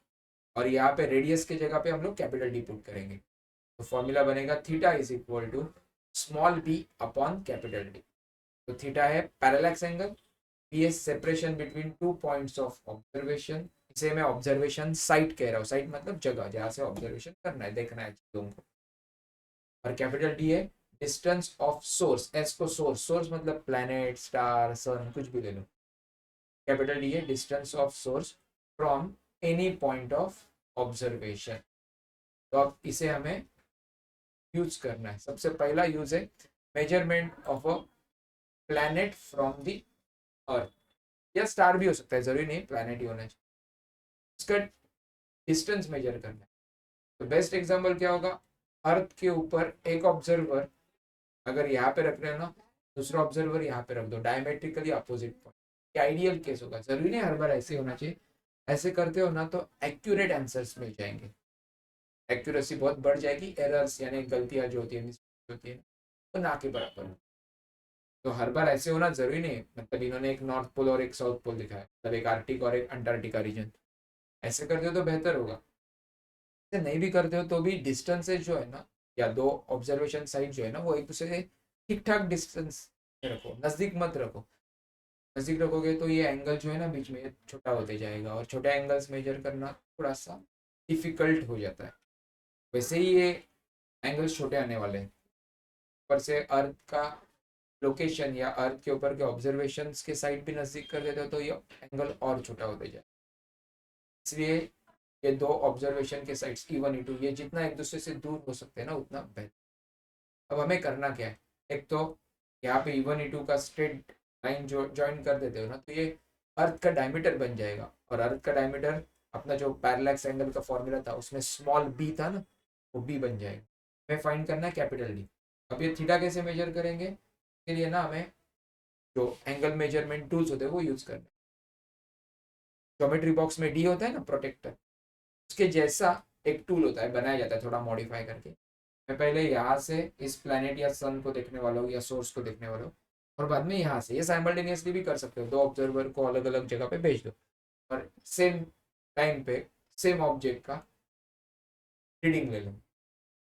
और यहाँ पे रेडियस की जगह पे हम लोग कैपिटल डी पुट करेंगे। तो फॉर्मूला बनेगा theta is equal to small B upon capital D. तो थीटा है parallax angle, B is separation between two points of observation, इसे मैं ऑब्जर्वेशन साइट कह रहा हूँ, साइट मतलब जगह जहाँ से ऑब्जर्वेशन करना है, देखना है चीजों को। और कैपिटल डी है डिस्टेंस ऑफ सोर्स, एस को सोर्स, सोर्स मतलब प्लैनेट स्टार सन कुछ भी ले लो, कैपिटल डी है distance of source from any point of observation. तो अब इसे हमें यूज करना है। सबसे पहला यूज है measurement of a planet from the earth, या स्टार भी हो सकता है, जरूरी नहीं प्लैनेट ही होना चाहिए। इसका डिस्टेंस मेजर करना है। तो बेस्ट एग्जांपल क्या होगा, अर्थ के ऊपर एक ऑब्जर्वर अगर यहाँ पे रख रहे हो ना, दूसरा ऑब्जर्वर यहाँ पे रख दो, डायमेट्रिकली अपोजिट पॉइंट, ये आइडियल केस होगा, जरूरी नहीं हर बार ऐसे होना चाहिए। ऐसे करते हो ना तो एक्यूरेट आंसर्स मिल जाएंगे, एक्यूरेसी बहुत बढ़ जाएगी, एरर्स यानी गलतियां जो होती है होती है तो ना के बराबर हो। तो हर बार ऐसे होना जरूरी नहीं है, मतलब इन्होंने एक नॉर्थ पोल और एक साउथ पोल दिखाया, मतलब एक आर्टिक और एक अंटार्कटिका रीजन, ऐसे करते हो तो बेहतर होगा। ऐसे नहीं भी करते हो तो भी डिस्टेंसेज जो है ना, या दो ऑब्जर्वेशन साइट जो है ना, वो एक दूसरे से ठीक ठाक डिस्टेंस में रखो, नजदीक मत रखो। नजदीक रखोगे तो ये एंगल जो है ना बीच में ये छोटा होते जाएगा, और छोटे एंगल्स मेजर करना थोड़ा सा डिफिकल्ट हो जाता है। वैसे ही ये एंगल्स छोटे आने वाले हैं, ऊपर से अर्थ का लोकेशन या अर्थ के ऊपर के ऑब्जर्वेशन के साइड भी नजदीक कर देते हो तो ये एंगल और छोटा होते जाए। इसलिए ये दो ऑब्जर्वेशन के साइड्स E1 E2 ये जितना एक दूसरे से दूर हो सकते हैं ना उतना बेहतर। अब हमें करना क्या है, एक तो यहाँ पे E1 E2 का स्ट्रेट लाइन जो ज्वाइन कर देते हो ना, तो ये अर्थ का डायमीटर बन जाएगा, और अर्थ का डायमीटर अपना जो पैरेलैक्स एंगल का फॉर्मूला था उसमें स्मॉल बी था ना, वो बी बन जाएगा। हमें फाइंड करना है कैपिटल डी। अब ये थीटा कैसे मेजर करेंगे, के लिए ना हमें जो एंगल मेजरमेंट टूल्स होते हैं वो यूज करना है। ज्योमेट्री बॉक्स में डी होता है ना प्रोटेक्टर, उसके जैसा एक टूल होता है, बनाया जाता है थोड़ा मॉडिफाई करके। मैं पहले यहाँ से इस प्लैनेट या सन को देखने वाला हूँ या सोर्स को देखने वाला हूँ, और बाद में यहाँ से, ये साइमल्टेनियसली भी कर सकते हो, दो ऑब्जर्वर को अलग अलग जगह पे भेज दो और सेम टाइम पे सेम ऑब्जेक्ट का रीडिंग ले लो,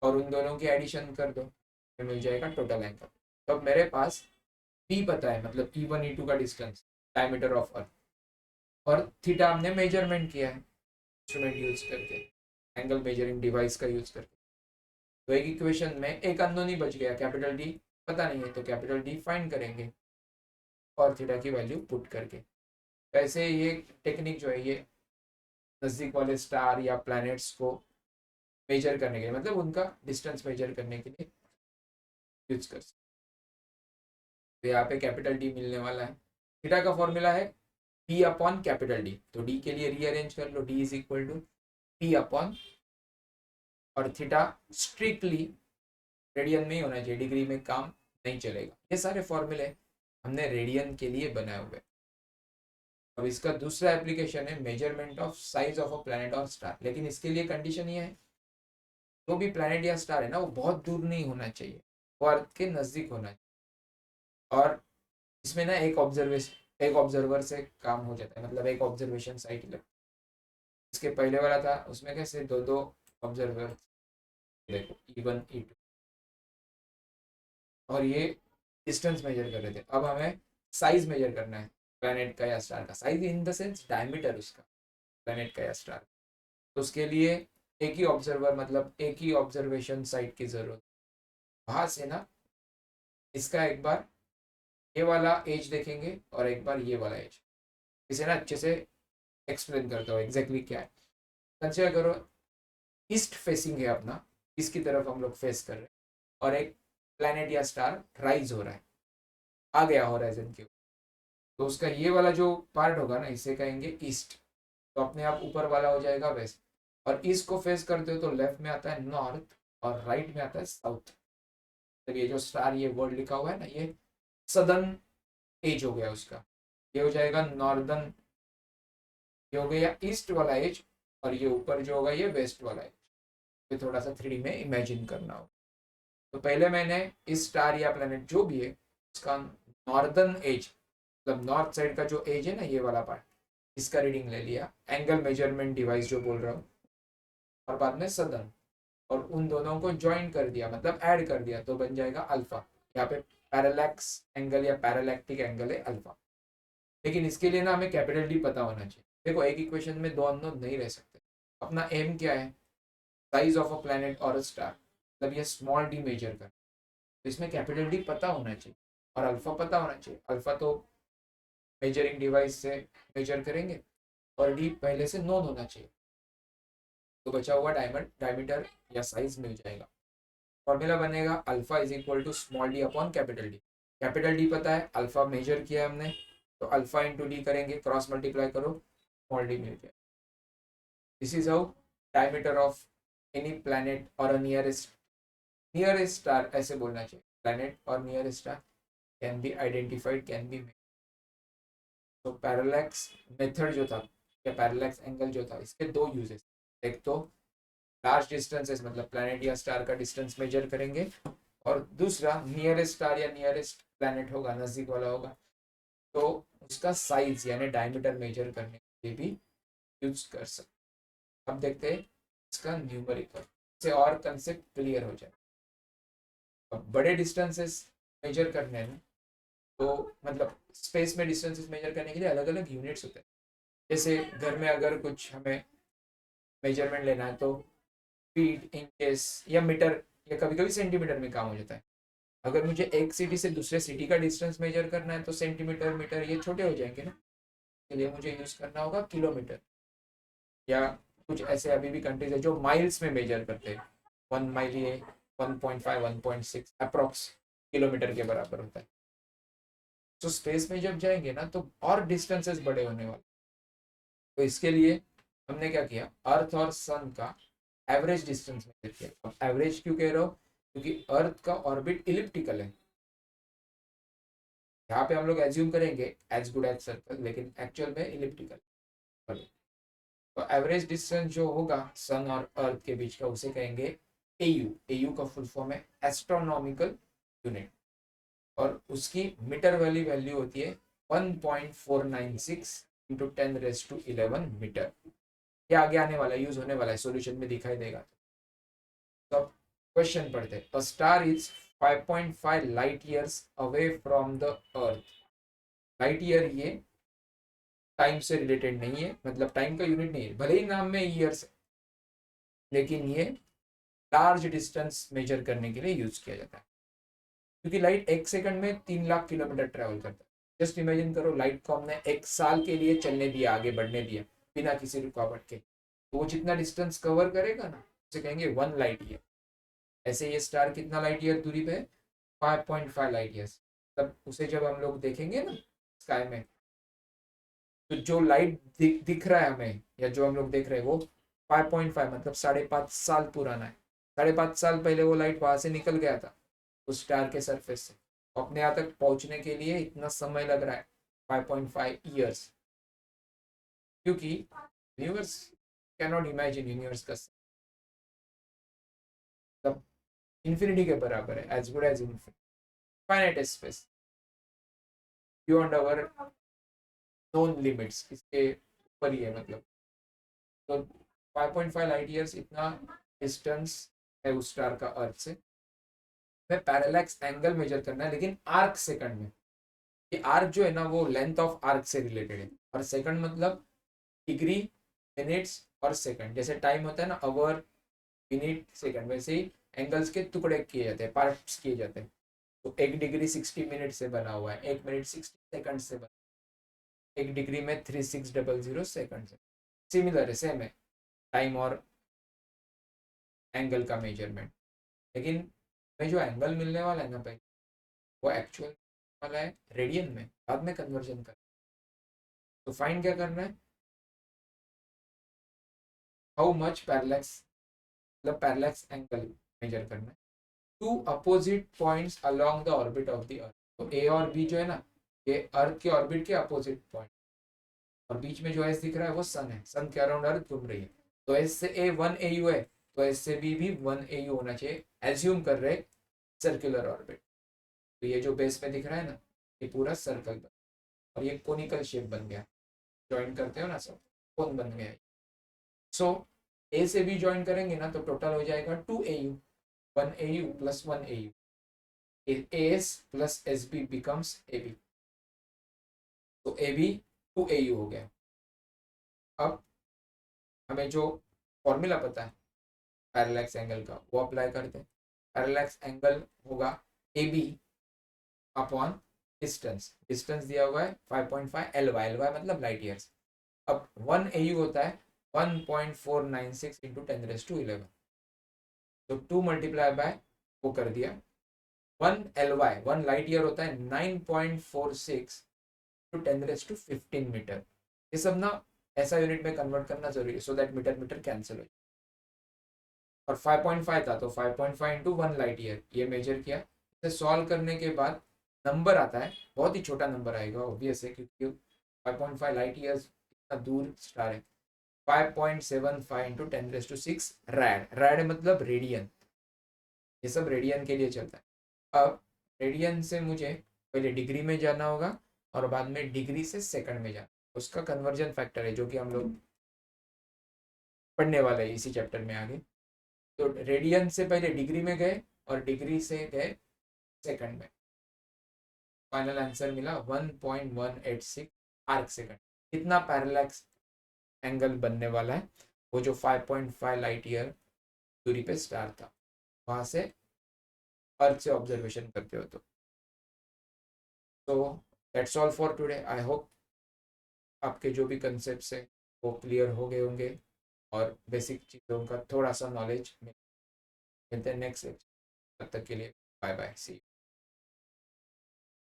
और उन दोनों की एडिशन कर दो, फिर मिल जाएगा टोटल एंगल। तो अब मेरे पास बी पता है, मतलब E1 E2 का डिस्टेंस, डायमीटर ऑफ अर्थ, और थीटा हमने मेजरमेंट किया है इंस्ट्रूमेंट यूज करके, एंगल मेजरिंग डिवाइस का यूज करके। तो एक इक्वेशन में एक अननोन ही बच गया, कैपिटल डी पता नहीं है तो कैपिटल डी फाइंड करेंगे और थीटा की वैल्यू पुट करके। वैसे ये टेक्निक जो है ये नज़दीक वाले स्टार या प्लैनेट्स को मेजर करने के लिए, मतलब उनका डिस्टेंस मेजर करने के लिए यूज कर सकते। तो यहाँ पे कैपिटल डी मिलने वाला है। थीटा का फॉर्मूला है पी अपॉन कैपिटल डी, तो डी के लिए रीअरेंज कर लो, D is equal to P upon, और थीटा स्ट्रिक्टली रेडियन में ही होना चाहिए, डिग्री में काम नहीं चलेगा। ये सारे फॉर्मूले हमने रेडियन के लिए बनाए हुए। अब इसका दूसरा एप्लीकेशन है measurement of size of a planet और स्टार, लेकिन इसके लिए कंडीशन ये है जो भी प्लैनेट या स्टार है ना वो बहुत दूर नहीं होना चाहिए, वो अर्थ के नजदीक होना चाहिए। और इसमें ना एक ऑब्जर्वर से काम हो जाता है, मतलब एक ऑब्जर्वेशन साइट लग। इसके पहले वाला था उसमें कैसे दो दो ऑब्जर्वर, देखो E1 E2, और ये डिस्टेंस मेजर कर रहे थे। अब हमें साइज मेजर करना है प्लैनेट का या स्टार का, size in the sense diameter उसका, प्लैनेट का या स्टार। तो उसके लिए एक ही ऑब्जर्वर, मतलब एक ही ऑब्जर्वेशन साइट की जरूरत। वहां से ना इसका एक बार ये वाला एज देखेंगे और एक बार ये वाला एज, इसे ना अच्छे से एक्सप्लेन करता हूँ एग्जैक्टली क्या है। कंसिडर करो ईस्ट फेसिंग है अपना, इसकी तरफ हम लोग फेस कर रहे हैं, और एक प्लैनेट या स्टार राइज हो रहा है, आ गया होराइजन के ऊपर, तो उसका ये वाला जो पार्ट होगा ना, इसे कहेंगे ईस्ट। तो अपने आप ऊपर वाला हो जाएगा वेस्ट। और ईस्ट को फेस करते हो तो लेफ्ट में आता है नॉर्थ, और राइट में आता है साउथ। तो ये जो स्टार, ये वर्ड लिखा हुआ है ना, ये सदर्न एज हो गया उसका, ये हो जाएगा नॉर्दर्न, ये हो गया ईस्ट वाला एज, और ये ऊपर जो होगा ये वेस्ट वाला एज। ये थोड़ा सा 3D में इमेजिन करना हो। तो पहले मैंने इस स्टार या प्लेनेट जो भी है उसका नॉर्दर्न एज, मतलब नॉर्थ साइड का जो एज है ना, ये वाला पार्ट, इसका रीडिंग ले लिया एंगल मेजरमेंट डिवाइस जो बोल रहा हूँ, और बाद में सदर्न, और उन दोनों को ज्वाइन कर दिया, मतलब ऐड कर दिया, तो बन जाएगा अल्फा। यहाँ पे पैरालैक्स एंगल या पैरालैक्टिक एंगल है अल्फा। लेकिन इसके लिए ना हमें कैपिटल डी पता होना चाहिए। देखो एक इक्वेशन में दो अननोन नहीं रह सकते। अपना एम क्या है, साइज ऑफ अ प्लैनेट और अ स्टार, मतलब ये स्मॉल डी मेजर कर, तो इसमें कैपिटल डी पता होना चाहिए और अल्फा पता होना चाहिए। अल्फा तो मेजरिंग डिवाइस से मेजर करेंगे, और डी पहले से नोन होना चाहिए, तो बचा हुआ डायमीटर या साइज मिल जाएगा। फॉर्मूला बनेगा alpha is equal to small D upon capital D. Capital D पता है, अल्फा मेजर किया है हमने, तो अल्फा इंटू डी करेंगे, क्रॉस मल्टीप्लाई करो, स्मॉल डी मिल गया। This is how diameter of any planet और नियरेस्ट स्टार, ऐसे बोलना चाहिए, प्लैनेट और nearest star can be identified, can be. तो पैरेलैक्स मेथड जो था, या पैरेलैक्स एंगल जो था, इसके दो यूजेस। एक तो लार्ज डिस्टेंसेस, मतलब प्लैनेट या स्टार का डिस्टेंस मेजर करेंगे, और दूसरा नियरेस्ट स्टार या नियरेस्ट प्लैनेट होगा, नजदीक वाला होगा, तो उसका साइज यानी डायमीटर मेजर करने के लिए भी यूज कर सकते। अब देखते हैं इसका न्यूमेरिकल से, और कंसेप्ट क्लियर हो जाए। अब बड़े डिस्टेंसेस मेजर करने हैं, तो मतलब स्पेस में डिस्टेंसेस मेजर करने के लिए अलग अलग यूनिट्स होते हैं। जैसे घर में अगर कुछ हमें मेजरमेंट लेना है, तो फीट, इंचेस या मीटर, या कभी कभी सेंटीमीटर में काम हो जाता है। अगर मुझे एक सिटी से दूसरे सिटी का डिस्टेंस मेजर करना है, तो सेंटीमीटर, मीटर ये छोटे हो जाएंगे ना, इसलिए मुझे यूज करना होगा किलोमीटर। या कुछ ऐसे अभी भी कंट्रीज है जो माइल्स में मेजर करते हैं, 1 माइल ये 1.5 1.6 अप्रोक्स किलोमीटर के बराबर होता है। तो स्पेस में जब जाएंगे ना, तो और डिस्टेंसेस बड़े होने वाले। तो इसके लिए हमने क्या किया, अर्थ और सन का एवरेज डिस्टेंस मेजर किया। अब एवरेज क्यों कह रहा हूँ, क्योंकि अर्थ का ऑर्बिट इलिप्टिकल है। यहाँ पे हम लोग एज्यूम करेंगे एज गुड एज सर्कल, लेकिन एक्चुअल में इलिप्टिकल। तो एवरेज डिस्टेंस जो होगा सन और अर्थ के बीच का, उसे कहेंगे एयू। एयू का फुल फॉर्म है एस्ट्रोनॉमिकल यूनिट, और उसकी मीटर वाली वैल्यू होती है 1.496 इंटू 10⁻11 मीटर। ये आगे आने वाला, यूज होने वाला है, सॉल्यूशन में दिखाई देगा। तो अब क्वेश्चन पढ़ते हैं। A star is 5.5 light years away from the earth. Light year ये टाइम से रिलेटेड नहीं है, मतलब टाइम का यूनिट नहीं है, भले ही नाम में ईयर्स, लेकिन ये लार्ज डिस्टेंस मेजर करने के लिए यूज किया जाता है। क्योंकि लाइट एक सेकंड में 3 लाख किलोमीटर ट्रेवल करता है। जस्ट इमेजिन करो, लाइट को हमने एक साल के लिए चलने दिया, आगे बढ़ने दिया बिना किसी रुकावट के, तो वो जितना डिस्टेंस कवर करेगा ना, उसे कहेंगे 1 लाइट ईयर। ऐसे ये स्टार कितना लाइट ईयर दूरी पे है, 5.5 लाइट ईयर्स। तब उसे जब हम लोग देखेंगे ना स्काई में, तो जो लाइट दिख रहा है हमें, या जो हम लोग देख रहे हैं, वो 5.5 मतलब 5.5 साल पुराना है। 5.5 साल पहले वो लाइट वहां से निकल गया था, उस स्टार के सरफेस से। अपने यहाँ तक पहुंचने के लिए इतना समय लग रहा है, 5.5 ईयर्स। क्योंकि universe can not imagine, universe का मतलब इन्फिनिटी के बराबर है, as good as infinity, finite space, beyond our known limits, इसके ऊपर ही है मतलब। तो 5.5 लाइट ईयर्स इतना डिस्टेंस है उस स्टार का अर्थ से। हमें पैरेलैक्स एंगल मेजर करना है, लेकिन आर्क सेकंड में। ये आर्क जो है ना, वो लेंथ ऑफ आर्क से रिलेटेड है, और सेकंड मतलब डिग्री, मिनट्स और सेकंड। जैसे टाइम होता है ना, आवर, मिनट, सेकंड, वैसे ही एंगल्स के टुकड़े किए जाते हैं, पार्ट्स किए जाते हैं। तो 1 डिग्री 60 मिनट से बना हुआ है, 1 मिनट 60 सेकंड से बना, 1 डिग्री में 3600 सेकंड से। सिमिलर है, सेम है टाइम और एंगल का मेजरमेंट। लेकिन हमें जो एंगल मिलने वाला है ना पहले, वो एक्चुअल वाला है रेडियन में, बाद में कन्वर्जन कर। तो फाइंड क्या करना है, हाउ मच पैरेलैक्स, मतलब पैरेलैक्स एंगल मेजर करना है two opposite points along the orbit of the earth. तो ए और बी जो है ना, ये अर्थ के ऑर्बिट के अपोजिट पॉइंट, और बीच में जो एस दिख रहा है वो सन है, सन के अराउंड अर्थ घूम रही है। तो एस से ए 1 AU है, तो एस से बी भी 1 AU होना चाहिए, एज्यूम कर रहे सर्कुलर ऑर्बिट। तो ये जो बेस में दिख रहा है ना, ये पूरा सर्कल बन, और ये कोनिकल शेप बन गया, ज्वाइन करते हो ना सब, कोन बन गया। सो ए से बी ज्वाइन करेंगे ना तो टोटल हो जाएगा 2 AU, 1 AU plus 1 AU, S plus S B becomes A B. तो ए बी 2 AU हो गया। अब हमें जो फॉर्मूला पता है पैरेलैक्स एंगल का, वो अप्लाई करते हैं। पैरेलैक्स एंगल होगा A B upon distance, distance दिया हुआ है 5.5 LY, LY मतलब लाइट ईयर्स। अब 1 AU होता है 1.496 इंटू 10⁻11, तो 2 मल्टीप्लाई बाय वो कर दिया 1 LY, 1 लाइट ईयर होता है 9.46 टू 10⁻15 मीटर। ये सब ना ऐसा यूनिट में कन्वर्ट करना जरूरी है, so that metre metre cancel हो जाए। और 5.5 था तो 5.5 इंटू 1 लाइट ईयर, ये मेजर किया। इसे सॉल्व करने के बाद नंबर आता है, बहुत ही छोटा नंबर आएगा ऑब्वियस है, क्योंकि 5.5 लाइट ईयर्स इतना दूर स्टार है। 5.75 इंटू 10⁻6 रैड, रैड मतलब रेडियन, ये सब रेडियन के लिए चलता है। अब रेडियन से मुझे पहले डिग्री में जाना होगा, और बाद में डिग्री से सेकंड में जाना, उसका कन्वर्जन फैक्टर है जो कि हम लोग पढ़ने वाले हैं इसी चैप्टर में आगे। तो रेडियन से पहले डिग्री में गए, और डिग्री से गए सेकंड में, फाइनल आंसर मिला 1.186 आर्क सेकंड। इतना पैरेलैक्स एंगल बनने वाला है वो जो 5.5 लाइट ईयर दूरी पे स्टार था, वहां से अर्थ से ऑब्जर्वेशन करते हो। तो that's all for today. I hope आपके जो भी कंसेप्ट है वो क्लियर हो गए होंगे, और बेसिक चीज़ों का थोड़ा सा नॉलेज मिलते हैं नेक्स्ट। तब तक के लिए बाय बाय, सी।